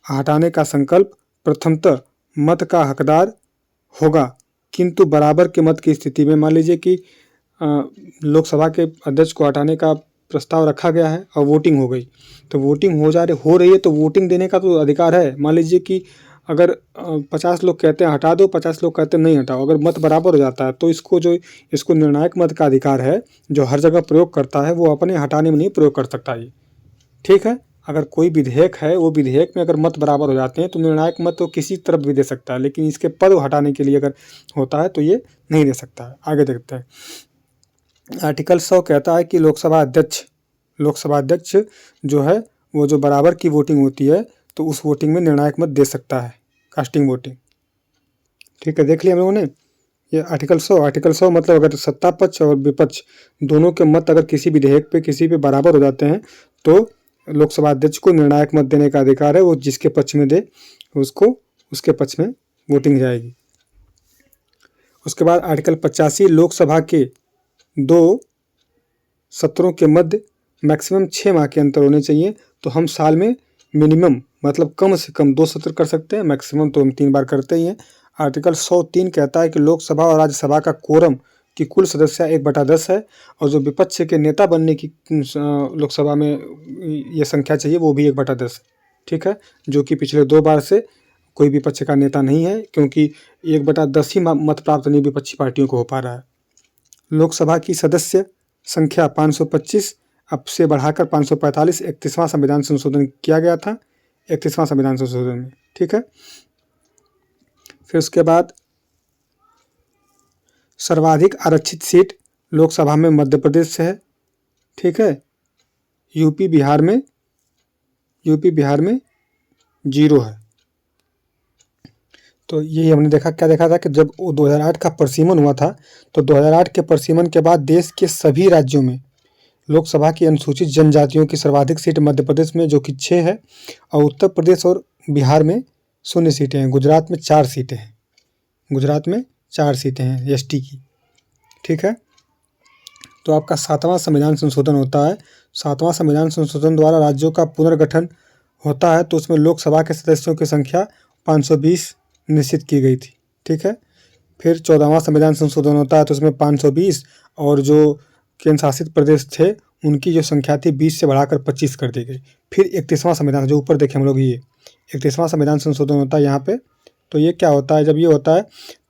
हटाने का संकल्प प्रथमतः मत का हकदार होगा, किंतु बराबर के मत की स्थिति में, मान लीजिए कि लोकसभा के अध्यक्ष को हटाने का प्रस्ताव रखा गया है और वोटिंग हो गई, तो वोटिंग हो रही है तो वोटिंग देने का तो अधिकार है। मान लीजिए कि अगर 50 लोग कहते हैं हटा दो, 50 लोग कहते हैं नहीं हटाओ, अगर मत बराबर हो जाता है तो इसको निर्णायक मत का अधिकार है जो हर जगह प्रयोग करता है, वो अपने हटाने में नहीं प्रयोग कर सकता ये। ठीक है। अगर कोई विधेयक है, वो विधेयक में अगर मत बराबर हो जाते हैं तो निर्णायक मत तो किसी तरफ भी दे सकता है, लेकिन इसके पद हटाने के लिए अगर होता है तो ये नहीं दे सकता है। आगे देखते हैं। आर्टिकल 100 कहता है कि लोकसभा अध्यक्ष जो है वो जो बराबर की वोटिंग होती है तो उस वोटिंग में निर्णायक मत दे सकता है, कास्टिंग वोटिंग। ठीक है, देख लिया हम लोगों ने ये आर्टिकल 100 मतलब अगर सत्ता पक्ष और विपक्ष दोनों के मत अगर किसी विधेयक पे किसी पे बराबर हो जाते हैं तो लोकसभा अध्यक्ष को निर्णायक मत देने का अधिकार है। वो जिसके पक्ष में दे उसको उसके पक्ष में वोटिंग जाएगी। उसके बाद आर्टिकल 85 लोकसभा के 2 सत्रों के मध्य मैक्सिमम 6 माह के अंतर होने चाहिए। तो हम साल में मिनिमम मतलब कम से कम 2 सत्र कर सकते हैं, मैक्सिमम तो हम 3 बार करते ही हैं। आर्टिकल 103 कहता है कि लोकसभा और राज्यसभा का कोरम की कुल सदस्य 1/10 है और जो विपक्ष के नेता बनने की लोकसभा में ये संख्या चाहिए वो भी 1/10 है। ठीक है, जो कि पिछले 2 बार से कोई विपक्ष का नेता नहीं है, क्योंकि 1/10 ही मत प्राप्त नहीं विपक्षी पार्टियों को हो पा रहा है। लोकसभा की सदस्य संख्या 525 अब से बढ़ाकर 545 31वां संविधान संशोधन किया गया था 31वां संविधान संशोधन में। ठीक है। फिर उसके बाद सर्वाधिक आरक्षित सीट लोकसभा में मध्य प्रदेश से है। ठीक है। यूपी बिहार में 0 है। तो ये हमने क्या देखा था कि जब 2008 का परिसीमन हुआ था तो 2008 के परिसीमन के बाद देश के सभी राज्यों में लोकसभा की अनुसूचित जनजातियों की सर्वाधिक सीट मध्य प्रदेश में जो कि 6 है और उत्तर प्रदेश और बिहार में 0 सीटें हैं। गुजरात में 4 सीटें हैं एसटी की। ठीक है। तो आपका 7वां संविधान संशोधन होता है। 7वां संविधान संशोधन द्वारा राज्यों का पुनर्गठन होता है तो उसमें लोकसभा के सदस्यों की संख्या 520 निश्चित की गई थी। ठीक है। फिर 14वां संविधान संशोधन होता है तो उसमें 520 और जो केंद्र शासित प्रदेश थे उनकी जो संख्या थी 20 से बढ़ाकर 25 कर दी गई। फिर 31वां संविधान जो ऊपर देखें हम लोग, ये 31वां संविधान संशोधन होता है यहाँ पे। तो ये क्या होता है, जब ये होता है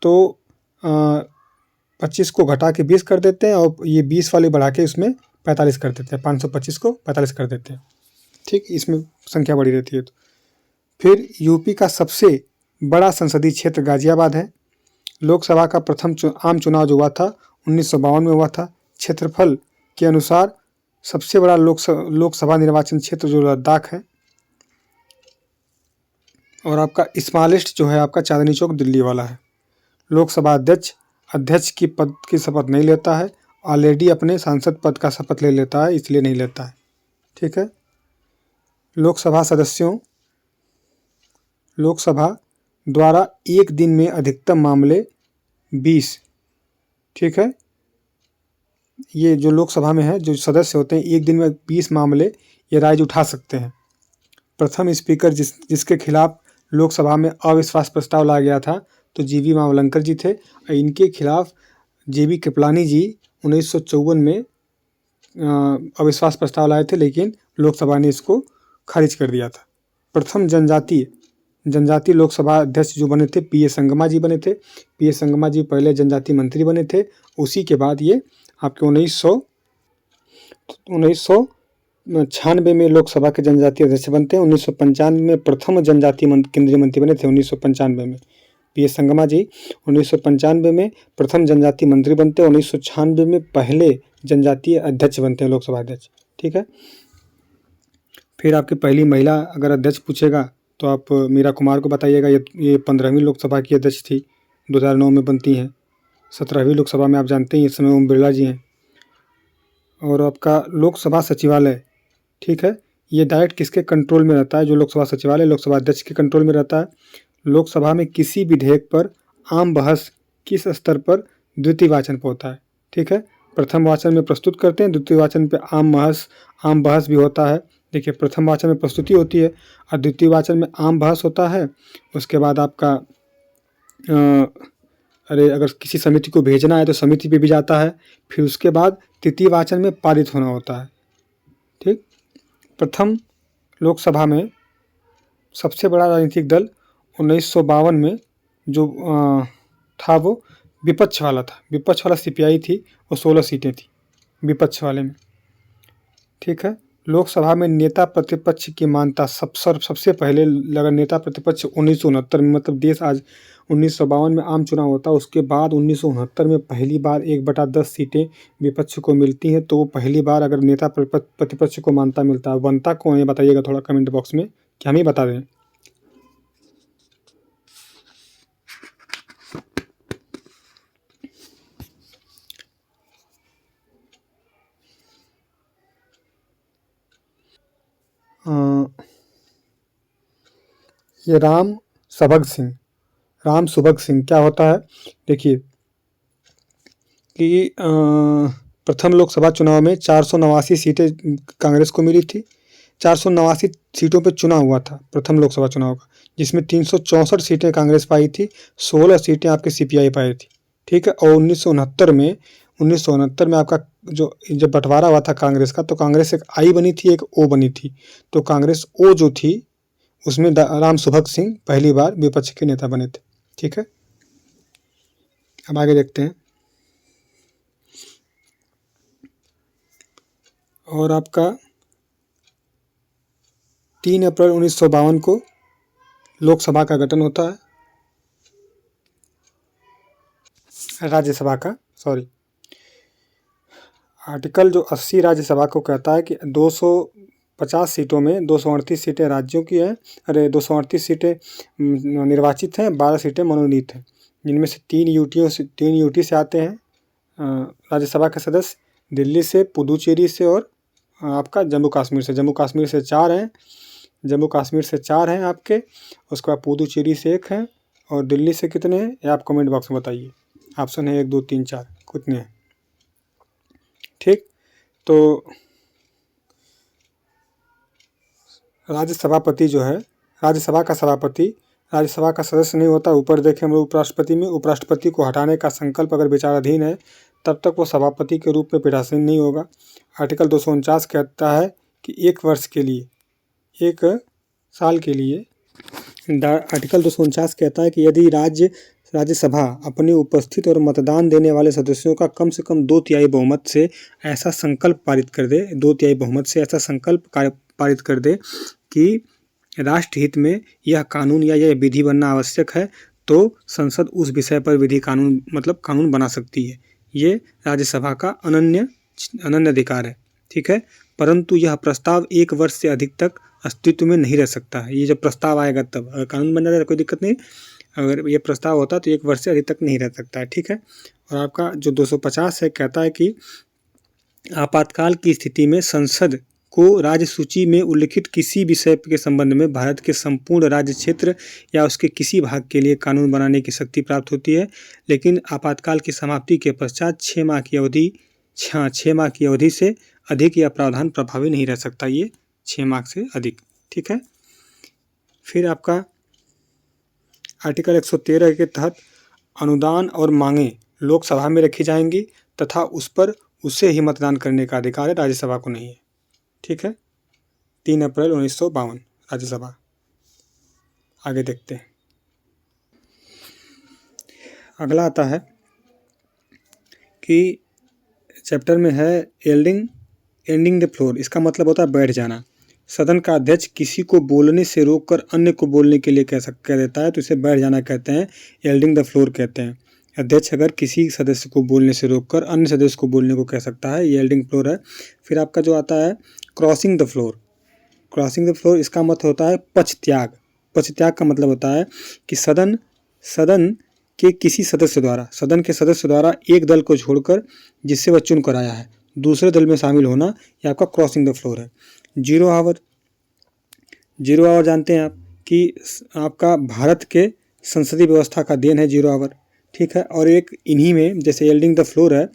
तो 25 को घटा के 20 कर देते हैं और ये 20 वाली बढ़ा के इसमें 45 कर देते हैं, 525 को 45 कर देते हैं। ठीक, इसमें संख्या बढ़ी रहती है। तो फिर यूपी का सबसे बड़ा संसदीय क्षेत्र गाजियाबाद है। लोकसभा का प्रथम आम चुनाव जो हुआ था 1952 में हुआ था। क्षेत्रफल के अनुसार सबसे बड़ा लोकसभा निर्वाचन क्षेत्र जो लद्दाख है। और आपका स्मॉलेस्ट जो है आपका चांदनी चौक दिल्ली वाला है। लोकसभा अध्यक्ष की पद की शपथ नहीं लेता है, ऑलरेडी अपने सांसद पद का शपथ ले लेता है, इसलिए नहीं लेता है। ठीक है। लोकसभा द्वारा एक दिन में अधिकतम मामले 20। ठीक है, ये जो लोकसभा में है जो सदस्य होते हैं एक दिन में 20 मामले ये राज्य उठा सकते हैं। प्रथम स्पीकर जिसके खिलाफ लोकसभा में अविश्वास प्रस्ताव लाया गया था तो जीवी मावलंकर जी थे। इनके खिलाफ जेबी कृपलानी जी 1954 में अविश्वास प्रस्ताव लाए थे, लेकिन लोकसभा ने इसको खारिज कर दिया था। प्रथम जनजातीय लोकसभा अध्यक्ष जो बने थे पी.ए. संगमा जी बने थे। पी.ए. संगमा जी पहले जनजातीय मंत्री बने थे। उसी के बाद ये आपके 1996 में लोकसभा के जनजातीय अध्यक्ष बनते हैं। 1995 में प्रथम जनजातीय केंद्रीय मंत्री बने थे। 1995 में पी.ए. संगमा जी 1995 में प्रथम जनजातीय मंत्री बनते हैं। 1996 में पहले जनजातीय अध्यक्ष बनते हैं, लोकसभा अध्यक्ष। ठीक है। फिर आपकी पहली महिला अगर अध्यक्ष पूछेगा तो आप मीरा कुमार को बताइएगा। ये 15वीं लोकसभा की अध्यक्ष थी, 2009 में बनती हैं। 17वीं लोकसभा में आप जानते हैं इस समय ओम बिरला जी हैं। और आपका लोकसभा सचिवालय, ठीक है, ये डायरेक्ट किसके कंट्रोल में रहता है? जो लोकसभा सचिवालय लोकसभा अध्यक्ष के कंट्रोल में रहता है। लोकसभा में किसी विधेयक पर आम बहस किस स्तर पर द्वितीय वाचन पर होता है? ठीक है, प्रथम वाचन में प्रस्तुत करते हैं, द्वितीय वाचन पे आम बहस भी होता है। देखिए, प्रथम वाचन में प्रस्तुति होती है और द्वितीय वाचन में आम बहस होता है। उसके बाद आपका अगर किसी समिति को भेजना है तो समिति पे भी जाता है। फिर उसके बाद तृतीय वाचन में पारित होना होता है। ठीक, प्रथम लोकसभा में सबसे बड़ा राजनीतिक दल 1952 में जो था वो विपक्ष वाला था। विपक्ष वाला सीपीआई थी, वो 16 सीटें थी विपक्ष वाले में। ठीक है, लोकसभा में नेता प्रतिपक्ष की मान्यता सबसे पहले लगा नेता प्रतिपक्ष 1969 में, मतलब देश आज 1952 में आम चुनाव होता है, उसके बाद 1969 में पहली बार 1/10 सीटें विपक्ष को मिलती हैं। तो वो पहली बार अगर नेता प्रतिपक्ष को मान्यता मिलता है। बनता कौन है बताइएगा थोड़ा कमेंट बॉक्स में, कि हम ही बता दें। ये राम सुभग सिंह क्या होता है? देखिए कि प्रथम लोकसभा चुनाव में 489 सीटें कांग्रेस को मिली थी। 489 सीटों पे चुनाव हुआ था प्रथम लोकसभा चुनाव का, जिसमें 364 सीटें कांग्रेस पाई थी, 16 सीटें आपके सीपीआई पाई थी। ठीक है, और 1969 में आपका जब बंटवारा हुआ था कांग्रेस का, तो कांग्रेस एक आई बनी थी, एक ओ बनी थी। तो कांग्रेस ओ जो थी उसमें राम सुभग सिंह पहली बार विपक्ष के नेता बने थे। ठीक है, अब आगे देखते हैं। और आपका 3 अप्रैल 1952 को लोकसभा का गठन होता है, राज्यसभा का, सॉरी। आर्टिकल जो 80 राज्यसभा को कहता है कि 250 सीटों में 238 सीटें राज्यों की हैं, 238 सीटें निर्वाचित हैं, 12 सीटें मनोनीत हैं, जिनमें से 3 यूटी से आते हैं राज्यसभा के सदस्य, दिल्ली से, पुदुचेरी से और आपका जम्मू कश्मीर से। जम्मू कश्मीर से 4 हैं आपके, उसके बाद पुदुचेरी से 1 हैं, और दिल्ली से कितने हैं ये आप कमेंट बॉक्स में बताइए। ऑप्शन है 1 2 3 4, कितने हैं? ठीक, तो राज्यसभापति जो है, राज्यसभा का सभापति राज्यसभा का सदस्य नहीं होता। ऊपर देखें हम लोग उपराष्ट्रपति में, उपराष्ट्रपति को हटाने का संकल्प अगर विचाराधीन है तब तक वो सभापति के रूप में पीठासीन नहीं होगा। आर्टिकल 249 कहता है कि 1 वर्ष के लिए, 1 साल के लिए, आर्टिकल 249 कहता है कि यदि राज्यसभा अपने उपस्थित और मतदान देने वाले सदस्यों का कम से कम 2/3 बहुमत से ऐसा संकल्प पारित कर दे 2/3 बहुमत से ऐसा संकल्प पारित कर दे कि राष्ट्रहित में यह कानून या यह विधि बनना आवश्यक है, तो संसद उस विषय पर विधि कानून मतलब कानून बना सकती है। ये राज्यसभा का अनन्य अधिकार है, ठीक है। परंतु यह प्रस्ताव 1 वर्ष से अधिक तक अस्तित्व में नहीं रह सकता है। ये जब प्रस्ताव आएगा तब, अगर कानून बन जाता है कोई दिक्कत नहीं, अगर ये प्रस्ताव होता तो 1 वर्ष से अधिक तक नहीं रह सकता है, ठीक है। और आपका जो 250 है कहता है कि आपातकाल की स्थिति में संसद को राज्य सूची में उल्लिखित किसी विषय के संबंध में भारत के संपूर्ण राज्य क्षेत्र या उसके किसी भाग के लिए कानून बनाने की शक्ति प्राप्त होती है, लेकिन आपातकाल की समाप्ति के पश्चात 6 माह की अवधि से अधिक यह प्रावधान प्रभावी नहीं रह सकता, ये 6 माह से अधिक, ठीक है। फिर आपका आर्टिकल 113 के तहत अनुदान और मांगें लोकसभा में रखी जाएंगी तथा उस पर उसे ही मतदान करने का अधिकार है, राज्यसभा को नहीं है, ठीक है। 3 अप्रैल 1952 राज्यसभा। आगे देखते हैं। अगला आता है कि चैप्टर में है एंडिंग द फ्लोर। इसका मतलब होता है बैठ जाना। सदन का अध्यक्ष किसी को बोलने से रोककर अन्य को बोलने के लिए कह देता है तो इसे बैठ जाना कहते हैं, एल्डिंग द फ्लोर कहते हैं। अध्यक्ष अगर किसी सदस्य को बोलने से रोककर अन्य सदस्य को बोलने को कह सकता है, ये एल्डिंग फ्लोर है। फिर आपका जो आता है crossing the floor. Crossing the floor इसका मतलब होता है पक्षत्याग। पक्षत्याग का मतलब होता है कि सदन के किसी सदस्य द्वारा, सदन के सदस्य द्वारा एक दल को छोड़कर जिससे वह चुन कर आया है दूसरे दल में शामिल होना, यह आपका क्रॉसिंग द फ्लोर है। जीरो आवर जानते हैं आप कि आपका भारत के संसदीय व्यवस्था का देन है जीरो आवर, ठीक है। और एक इन्हीं में जैसे एल्डिंग द फ्लोर है,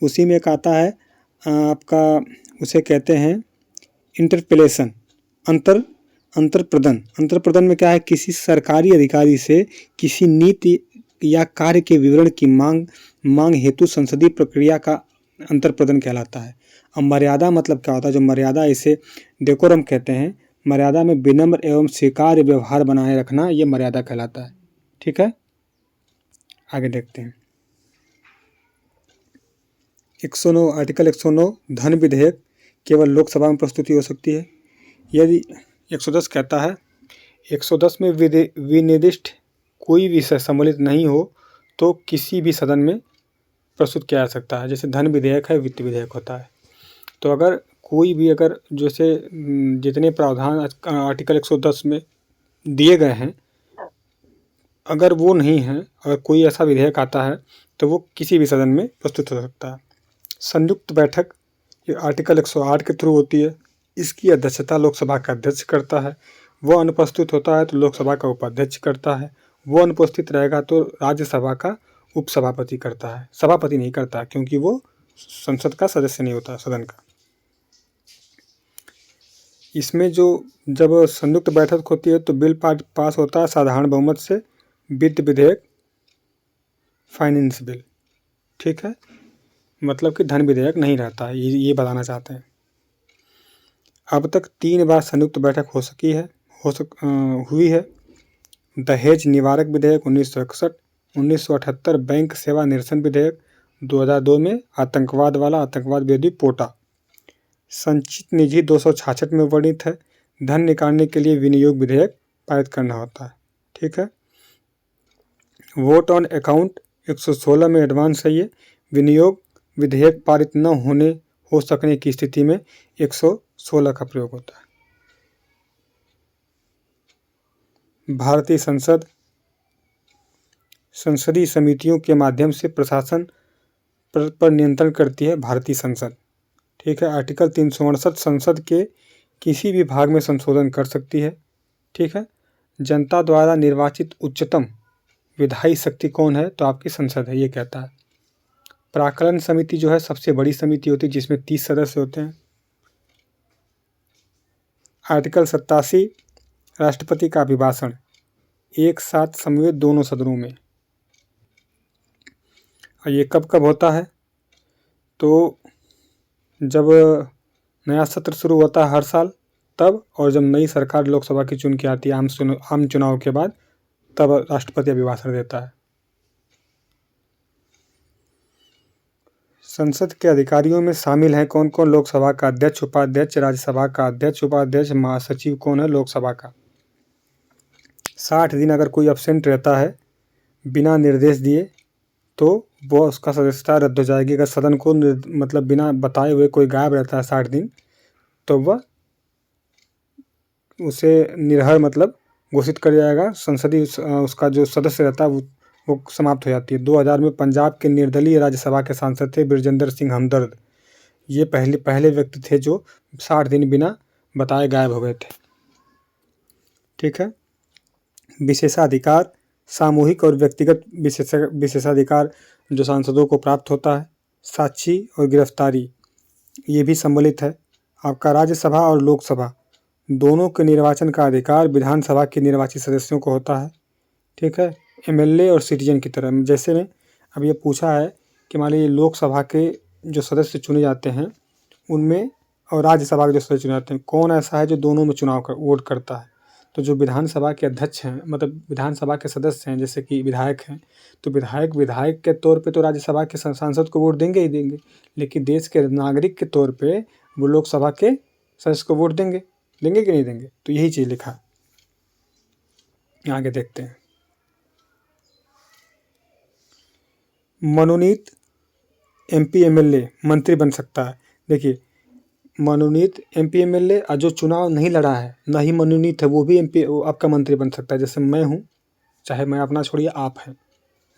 उसी में एक आता है आपका, उसे कहते हैं इंटरपेलेशन, अंतरप्रदन में क्या है, किसी सरकारी अधिकारी से किसी नीति या कार्य के विवरण की मांग हेतु संसदीय प्रक्रिया का अंतरप्रदन कहलाता है। अब मर्यादा मतलब क्या होता है, जो मर्यादा, इसे डेकोरम कहते हैं। मर्यादा में विनम्र एवं स्वीकार्य व्यवहार बनाए रखना, ये मर्यादा कहलाता है, ठीक है। आगे देखते हैं। 109 आर्टिकल 109 धन विधेयक केवल लोकसभा में प्रस्तुति हो सकती है। यदि 110 कहता है, 110 में विनिर्दिष्ट कोई विषय सम्मिलित नहीं हो तो किसी भी सदन में प्रस्तुत किया जा सकता है। जैसे धन विधेयक है, वित्त विधेयक होता है। तो अगर कोई भी, अगर जैसे जितने प्रावधान आर्टिकल 110 में दिए गए हैं, अगर वो नहीं है, अगर कोई ऐसा विधेयक आता है तो वो किसी भी सदन में प्रस्तुत हो सकता है। संयुक्त बैठक ये आर्टिकल 108 के थ्रू होती है। इसकी अध्यक्षता लोकसभा का अध्यक्ष करता है। वो अनुपस्थित होता है तो लोकसभा का उपाध्यक्ष करता है। वो अनुपस्थित रहेगा तो राज्यसभा का उपसभापति करता है, सभापति नहीं करता, क्योंकि वो संसद का सदस्य नहीं होता, सदन का। इसमें जब संयुक्त बैठक होती है तो बिल पास होता है साधारण बहुमत से, वित्त विधेयक, फाइनेंस बिल, ठीक है। मतलब कि धन विधेयक नहीं रहता है, ये बताना चाहते हैं। अब तक 3 बार संयुक्त बैठक हुई है। दहेज निवारक विधेयक 1961, 1978 बैंक सेवा निरसन विधेयक, 2002 में आतंकवाद विरोधी पोटा। संचित निधि 266 में वर्णित है। धन निकालने के लिए विनियोग विधेयक पारित करना होता है, ठीक है। वोट ऑन अकाउंट 116 में एडवांस है ये। विनियोग विधेयक पारित न हो सकने की स्थिति में 116 का प्रयोग होता है। भारतीय संसद संसदीय समितियों के माध्यम से प्रशासन पर नियंत्रण करती है भारतीय संसद, ठीक है। आर्टिकल 368 संसद के किसी भी भाग में संशोधन कर सकती है, ठीक है। जनता द्वारा निर्वाचित उच्चतम विधायी शक्ति कौन है, तो आपकी संसद है, ये कहता है। प्राक्कलन समिति जो है सबसे बड़ी समिति होती है, जिसमें 30 सदस्य होते हैं। आर्टिकल 87 राष्ट्रपति का अभिभाषण एक साथ समवेत दोनों सदनों में। और ये कब होता है, तो जब नया सत्र शुरू होता है हर साल तब, और जब नई सरकार लोकसभा की चुन के आती है आम चुनाव के बाद, तब राष्ट्रपति अभिभाषण देता है। संसद के अधिकारियों में शामिल हैं कौन कौन? लोकसभा का अध्यक्ष, उपाध्यक्ष, राज्यसभा का अध्यक्ष, उपाध्यक्ष, महासचिव कौन है लोकसभा का। 60 दिन अगर कोई अब्सेंट रहता है बिना निर्देश दिए तो वो उसका सदस्यता रद्द हो जाएगी। अगर सदन को मतलब बिना बताए हुए कोई गायब रहता है 60 दिन तो वह उसे निर्हर मतलब घोषित कर जाएगा। संसदीय उसका जो सदस्य रहता है वो समाप्त हो जाती है। 2000 में पंजाब के निर्दलीय राज्यसभा के सांसद थे बिरजेंद्र सिंह हमदर्द। ये पहले व्यक्ति थे जो 60 दिन बिना बताए गायब हो गए थे। ठीक है। विशेषाधिकार, सामूहिक और व्यक्तिगत विशेषाधिकार जो सांसदों को प्राप्त होता है। साक्षी और गिरफ्तारी ये भी सम्मिलित है। आपका राज्यसभा और लोकसभा दोनों के निर्वाचन का अधिकार विधानसभा के निर्वाचित सदस्यों को होता है। ठीक है। एमएलए और सिटीजन की तरह, जैसे में अब ये पूछा है कि मान लीजिए लोकसभा के जो सदस्य चुने जाते हैं उनमें और राज्यसभा के जो सदस्य चुने जाते हैं, कौन ऐसा है जो दोनों में वोट करता है? तो जो विधानसभा के अध्यक्ष हैं मतलब विधानसभा के सदस्य हैं, जैसे कि विधायक हैं, तो विधायक के तौर पे तो राज्यसभा के सांसद को वोट देंगे ही देंगे, लेकिन देश के नागरिक के तौर पे वो लोकसभा के सदस्य को वोट देंगे कि नहीं देंगे? तो यही चीज़ लिखा है। आगे देखते हैं। मनोनीत एमपी एमएलए मंत्री बन सकता है। देखिए, मनोनीत एमपी एमएलए जो चुनाव नहीं लड़ा है, ना ही मनोनीत है, वो भी एमपी आपका मंत्री बन सकता है। जैसे मैं हूँ, चाहे मैं अपना छोड़िए, आप हैं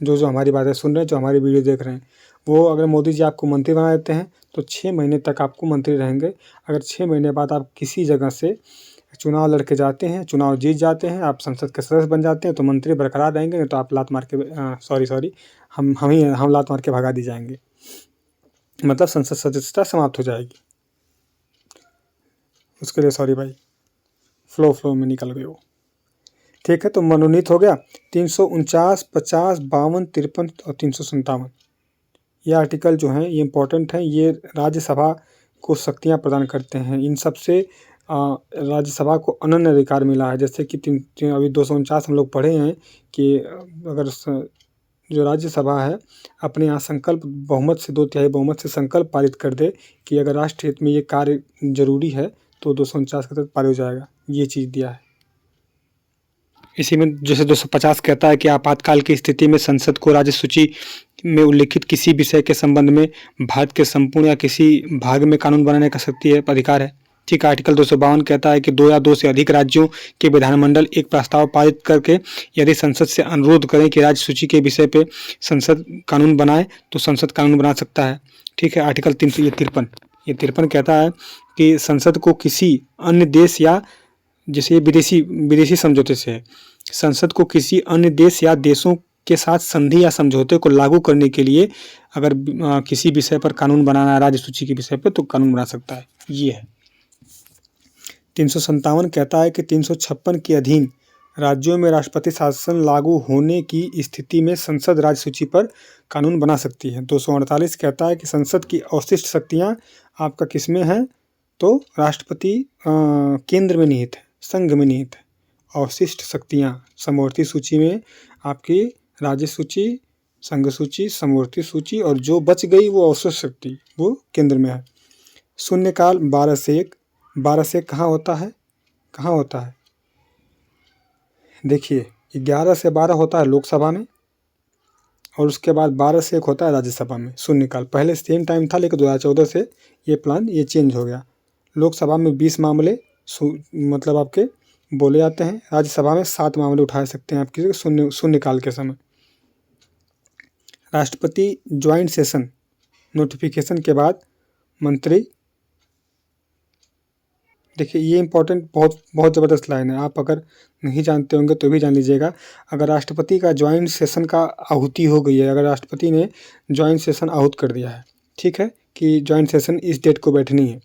जो हमारी बातें सुन रहे हैं, जो हमारी वीडियो देख रहे हैं, वो अगर मोदी जी आपको मंत्री बना देते हैं तो 6 महीने तक आपको मंत्री रहेंगे। अगर 6 महीने बाद आप किसी जगह से चुनाव लड़के जाते हैं, चुनाव जीत जाते हैं, आप संसद के सदस्य बन जाते हैं तो मंत्री बरकरार रहेंगे, नहीं तो आप लात मार के हम लात मार के भगा दी जाएंगे, मतलब संसद सदस्यता समाप्त हो जाएगी। उसके लिए सॉरी भाई, फ्लो में निकल गए वो। ठीक है। तो मनोनीत हो गया। 349, 50, 52, 53 और 357 ये आर्टिकल जो हैं ये इम्पोर्टेंट हैं। ये राज्यसभा को शक्तियां प्रदान करते हैं। इन सब से राज्यसभा को अनन्य अधिकार मिला है। जैसे कि अभी 249 हम लोग पढ़े हैं कि अगर जो राज्यसभा है अपने यहाँ संकल्प बहुमत से 2/3 बहुमत से संकल्प पारित कर दे कि अगर राष्ट्र हित में ये कार्य जरूरी है तो 249 के तहत पारित हो जाएगा। ये चीज़ दिया है। इसी में जैसे 250 कहता है कि आपातकाल की स्थिति में संसद को राज्य सूची में उल्लिखित किसी विषय के संबंध में भारत के संपूर्ण या किसी भाग में कानून बनाने का शक्ति है, अधिकार है। ठीक है। आर्टिकल 252 कहता है कि 2 या 2 से अधिक राज्यों के विधानमंडल एक प्रस्ताव पारित करके यदि संसद से अनुरोध करें कि राज्य सूची के विषय पे संसद कानून बनाए तो संसद कानून बना सकता है। ठीक है। आर्टिकल 353 कहता है कि संसद को किसी अन्य देश या जैसे विदेशी समझौते से है, संसद को किसी अन्य देश या देशों के साथ संधि या समझौते को लागू करने के लिए अगर किसी विषय पर कानून बनाना है राज्य सूची के विषय पर तो कानून बना सकता है। ये है। 357 कहता है कि 356 के अधीन राज्यों में राष्ट्रपति शासन लागू होने की स्थिति में संसद राज्य सूची पर कानून बना सकती है। 248 कहता है कि संसद की अवशिष्ट शक्तियाँ आपका किसमें है तो राष्ट्रपति केंद्र में निहित है, संघ में निहित है। अवशिष्ट शक्तियाँ समवर्ती सूची में आपकी राज्य सूची, संघ सूची, समवर्ती सूची और जो बच गई वो अवशिष्ट शक्ति वो केंद्र में है। शून्यकाल 12 से 1 कहाँ होता है? देखिए, 11 से 12 होता है लोकसभा में और उसके बाद 12 से 1 होता है राज्यसभा में शून्यकाल। पहले सेम टाइम था लेकिन 2014 से ये चेंज हो गया। लोकसभा में 20 मामले मतलब आपके बोले जाते हैं, राज्यसभा में 7 मामले उठा सकते हैं आपके शून्यकाल के समय। राष्ट्रपति ज्वाइंट सेशन नोटिफिकेशन के बाद मंत्री, देखिए ये इंपॉर्टेंट बहुत ज़बरदस्त लाइन है, आप अगर नहीं जानते होंगे तो भी जान लीजिएगा। अगर राष्ट्रपति का ज्वाइंट सेशन का आहुति हो गई है, अगर राष्ट्रपति ने ज्वाइंट सेशन आहूत कर दिया है, ठीक है, कि ज्वाइंट सेशन इस डेट को बैठनी है,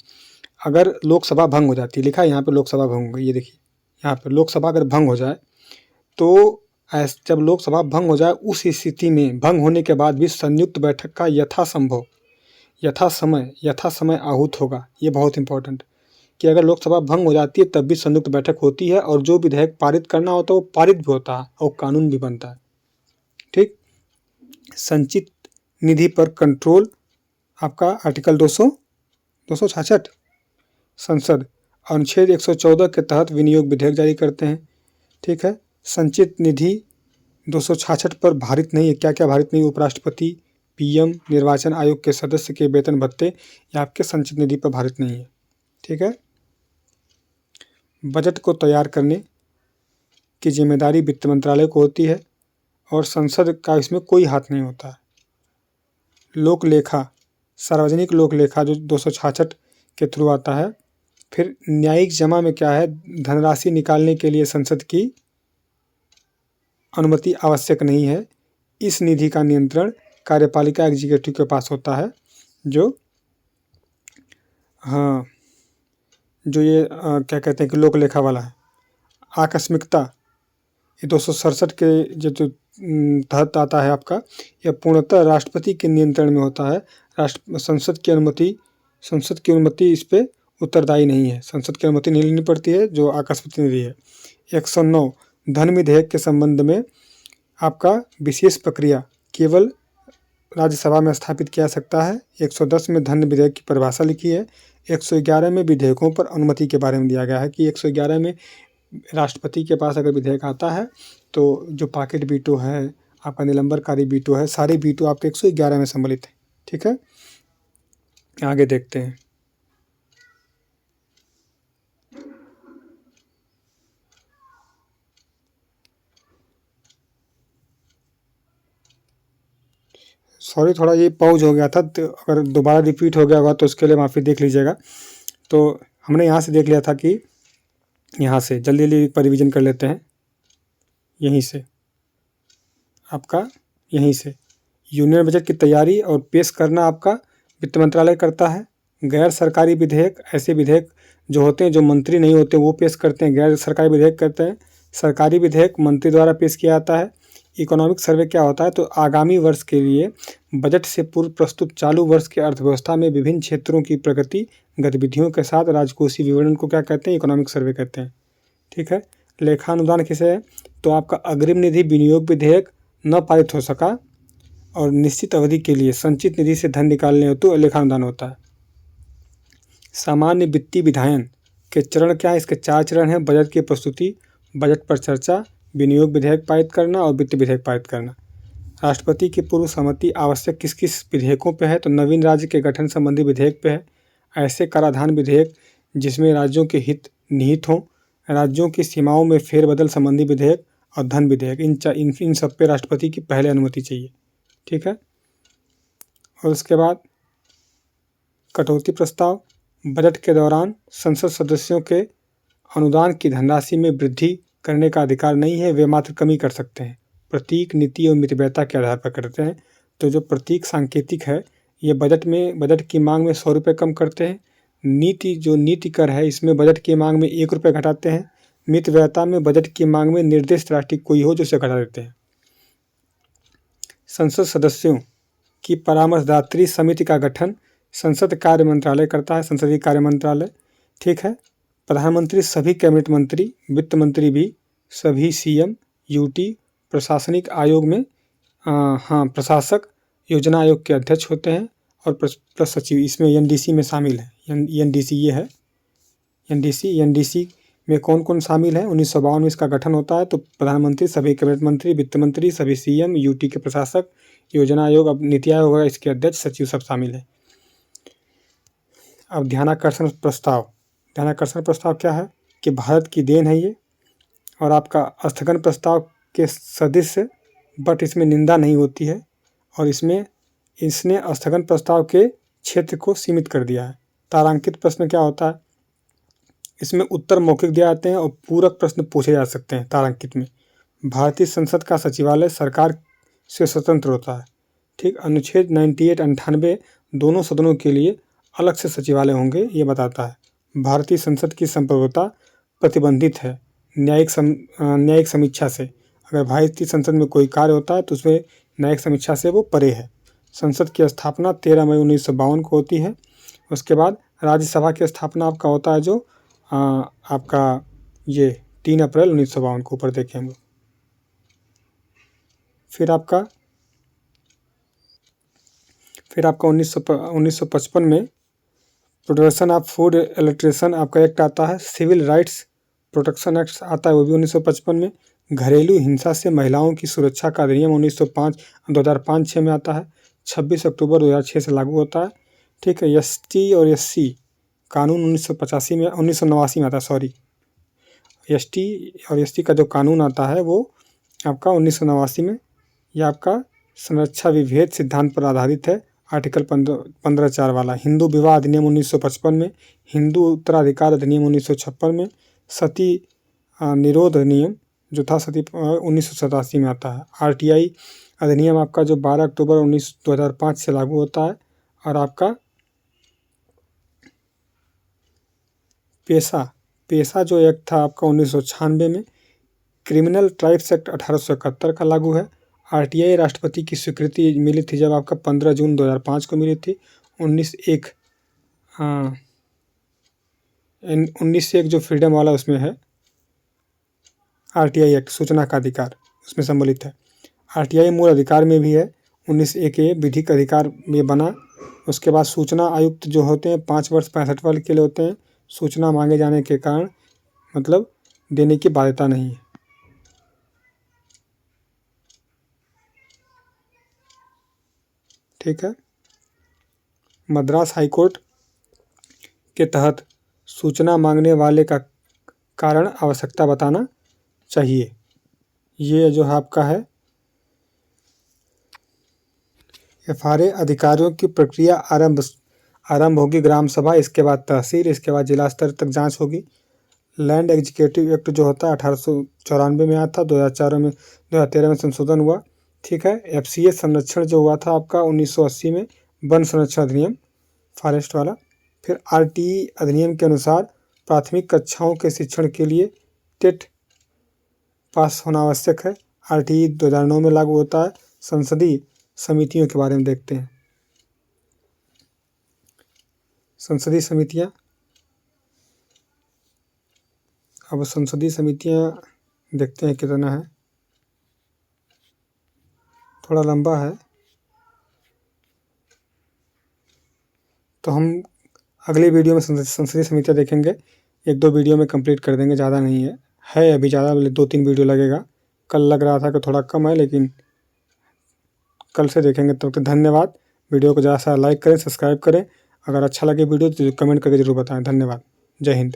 अगर लोकसभा भंग हो जाती है, लिखा है यहाँ पे लोकसभा भंग हो गई, ये देखिए यहाँ पे लोकसभा अगर भंग हो जाए तो जब लोकसभा भंग हो जाए उस स्थिति में भंग होने के बाद भी संयुक्त बैठक का यथा समय आहूत होगा। ये बहुत इंपॉर्टेंट कि अगर लोकसभा भंग हो जाती है तब भी संयुक्त बैठक होती है और जो विधेयक पारित करना होता है वो पारित भी होता है और कानून भी बनता है। ठीक। संचित निधि पर कंट्रोल आपका आर्टिकल 266 संसद अनुच्छेद 114 के तहत विनियोग विधेयक जारी करते हैं। ठीक है, संचित निधि 266 पर भारित नहीं है। क्या क्या भारित नहीं? उपराष्ट्रपति, पीएम, निर्वाचन आयोग के सदस्य के वेतन भत्ते या आपके संचित निधि पर भारित नहीं है। ठीक है, बजट को तैयार करने की जिम्मेदारी वित्त मंत्रालय को होती है और संसद का इसमें कोई हाथ नहीं होता है। लोक लेखा, सार्वजनिक लोक लेखा जो 266 के थ्रू आता है। फिर न्यायिक जमा में क्या है? धनराशि निकालने के लिए संसद की अनुमति आवश्यक नहीं है। इस निधि का नियंत्रण कार्यपालिका एग्जीक्यूटिव के पास होता है, जो ये क्या कहते हैं कि लोक लेखा वाला है। आकस्मिकता, ये 267 के जो तहत आता है आपका, यह पूर्णतः राष्ट्रपति के नियंत्रण में होता है। संसद की अनुमति इस पे उत्तरदायी नहीं है। संसद की अनुमति नहीं लेनी पड़ती है, जो आकस्मिक निधि है। 109 धन विधेयक के संबंध में आपका विशेष प्रक्रिया केवल राज्यसभा में स्थापित किया जा सकता है। 110 में धन विधेयक की परिभाषा लिखी है। 111 में विधेयकों पर अनुमति के बारे में दिया गया है कि 111 में राष्ट्रपति के पास अगर विधेयक आता है तो जो पॉकेट वीटो है, आपका निलंबनकारी वीटो है, सारे वीटो आपके 111 में सम्मिलित है। ठीक है, आगे देखते हैं। सॉरी, थोड़ा ये पॉज हो गया था, तो अगर दोबारा रिपीट हो गया होगा तो उसके लिए माफ़ी, देख लीजिएगा। तो हमने यहाँ से देख लिया था कि यहाँ से जल्दी जल्दी एक बार रिविजन कर लेते हैं। यहीं से आपका, यहीं से यूनियन बजट की तैयारी और पेश करना आपका वित्त मंत्रालय करता है। गैर सरकारी विधेयक, ऐसे विधेयक जो होते हैं जो मंत्री नहीं होते वो पेश करते हैं, गैर सरकारी विधेयक करते हैं। सरकारी विधेयक मंत्री द्वारा पेश किया जाता है। इकोनॉमिक सर्वे क्या होता है? तो आगामी वर्ष के लिए बजट से पूर्व प्रस्तुत चालू वर्ष की अर्थव्यवस्था में विभिन्न क्षेत्रों की प्रगति गतिविधियों के साथ राजकोषीय विवरण को क्या कहते हैं? इकोनॉमिक सर्वे कहते हैं। ठीक है, लेखानुदान किसे है? तो आपका अग्रिम निधि विनियोग विधेयक न पारित हो सका और निश्चित अवधि के लिए संचित निधि से धन निकालने हो तो लेखानुदान होता है। सामान्य वित्तीय विधायन के चरण क्या है? इसके 4 चरण हैं। बजट की प्रस्तुति, बजट पर चर्चा, विनियोग विधेयक पारित करना और वित्त विधेयक पारित करना। राष्ट्रपति की पूर्व सहमति आवश्यक किस किस विधेयकों पे है? तो नवीन राज्य के गठन संबंधी विधेयक पे है। ऐसे कराधान विधेयक जिसमें राज्यों के हित निहित हों, राज्यों की सीमाओं में फेरबदल संबंधी विधेयक और धन विधेयक, इन सब पे राष्ट्रपति की पहले अनुमति चाहिए। ठीक है, और उसके बाद कटौती प्रस्ताव, बजट के दौरान संसद सदस्यों के अनुदान की धनराशि में वृद्धि करने का अधिकार नहीं है, वे मात्र कमी कर सकते हैं। प्रतीक, नीति और मितव्ययता के आधार पर करते हैं। तो जो प्रतीक सांकेतिक है, ये बजट की मांग में 100 रुपये कम करते हैं। नीति, जो नीति कर है, इसमें बजट की मांग में 1 रुपये घटाते हैं। मितव्ययता में बजट की मांग में निर्दिष्ट राशि कोई हो जो उसे घटा देते हैं। संसद सदस्यों की परामर्शदात्री समिति का गठन संसद कार्य मंत्रालय करता है, संसदीय कार्य मंत्रालय। ठीक है, प्रधानमंत्री, सभी कैबिनेट मंत्री, वित्त मंत्री भी, सभी सीएम, यूटी, प्रशासनिक आयोग में प्रशासक, योजना आयोग के अध्यक्ष होते हैं और प्लस सचिव, इसमें एनडीसी में शामिल है। एनडीसी ये है, एनडीसी में कौन कौन शामिल है? 1952 में इसका गठन होता है। तो प्रधानमंत्री, सभी कैबिनेट मंत्री, वित्त मंत्री, सभी सीएम, यूटी के प्रशासक, योजना आयोग, अब नीति आयोग होगा, इसके अध्यक्ष, सचिव सब शामिल है। अब ध्यानाकर्षण प्रस्ताव, ध्यानाकर्षण प्रस्ताव क्या है कि भारत की देन है ये, और आपका स्थगन प्रस्ताव के सदृश, बट इसमें निंदा नहीं होती है और इसने स्थगन प्रस्ताव के क्षेत्र को सीमित कर दिया है। तारांकित प्रश्न क्या होता है? इसमें उत्तर मौखिक दिए जाते हैं और पूरक प्रश्न पूछे जा सकते हैं तारांकित में। भारतीय संसद का सचिवालय सरकार से स्वतंत्र होता है। ठीक, अनुच्छेद 98-98 दोनों सदनों के लिए अलग से सचिवालय होंगे, ये बताता है। भारतीय संसद की संप्रभुता प्रतिबंधित है न्यायिक समीक्षा से। अगर भारतीय संसद में कोई कार्य होता है तो उसमें न्यायिक समीक्षा से वो परे है। संसद की स्थापना 13 मई 1952 को होती है। उसके बाद राज्यसभा की स्थापना आपका होता है जो आपका ये 3 अप्रैल 1952 को, ऊपर देखें हम लोग। फिर आपका 1955 में प्रोटेक्शन ऑफ फूड इलेक्ट्रेशन आपका एक्ट आता है। सिविल राइट्स प्रोटेक्शन एक्ट आता है, वो भी 1955 में। घरेलू हिंसा से महिलाओं की सुरक्षा का अधिनियम 2005-6 में आता है। 26 अक्टूबर 2006 से लागू होता है। ठीक है। एसटी और एससी कानून 1989 में आता है। सॉरी, एसटी और एसटी का जो कानून आता है वो आपका 1989 में। यह आपका संरक्षा विभेद सिद्धांत पर आधारित है, आर्टिकल 15(4) वाला। हिंदू विवाह अधिनियम 1955 में। हिंदू उत्तराधिकार अधिनियम 1956 में। सती निरोध अधिनियम जो था सती 1987 में आता है। आरटीआई अधिनियम आपका जो 12 अक्टूबर 2005 से लागू होता है। और आपका पेशा जो एक्ट था आपका 1996 में। क्रिमिनल ट्राइब्स एक्ट 1871 का लागू है। आरटीआई राष्ट्रपति की स्वीकृति मिली थी जब आपका 15 जून 2005 को मिली थी। 19(1) जो फ्रीडम वाला उसमें है आरटीआई एक्ट, सूचना का अधिकार उसमें सम्मिलित है। आरटीआई मूल अधिकार में भी है। 19(1) विधिक अधिकार में बना। उसके बाद सूचना आयुक्त जो होते हैं 5 वर्ष 65 वर्ष के लिए होते हैं। सूचना मांगे जाने के कारण मतलब देने की बाध्यता नहीं है। ठीक है। मद्रास हाईकोर्ट के तहत सूचना मांगने वाले का कारण आवश्यकता बताना चाहिए। ये जो आपका है एफआरए अधिकारियों की प्रक्रिया आरंभ होगी ग्राम सभा, इसके बाद तहसील, इसके बाद जिला स्तर तक जांच होगी। लैंड एग्जीक्यूटिव एक्ट जो होता है 1894 में आया था। 2013 में संशोधन हुआ। ठीक है। एफसीएस संरक्षण जो हुआ था आपका 1980 में। वन संरक्षण अधिनियम फॉरेस्ट वाला। फिर आरटीई अधिनियम के अनुसार प्राथमिक कक्षाओं के शिक्षण के लिए टेट पास होना आवश्यक है। आरटीई 2009 में लागू होता है। संसदीय समितियों के बारे में देखते हैं। संसदीय समितियां, अब संसदीय समितियां देखते हैं कितना है, थोड़ा लंबा है तो हम अगली वीडियो में संसदीय समितियां देखेंगे। 1-2 वीडियो में कंप्लीट कर देंगे, ज़्यादा नहीं है अभी ज़्यादा, 2-3 वीडियो लगेगा। कल लग रहा था कि थोड़ा कम है, लेकिन कल से देखेंगे। तो धन्यवाद। वीडियो को ज़्यादा से ज़्यादा लाइक करें, सब्सक्राइब करें। अगर अच्छा लगे वीडियो तो कमेंट करके ज़रूर बताएं। धन्यवाद। जय हिंद।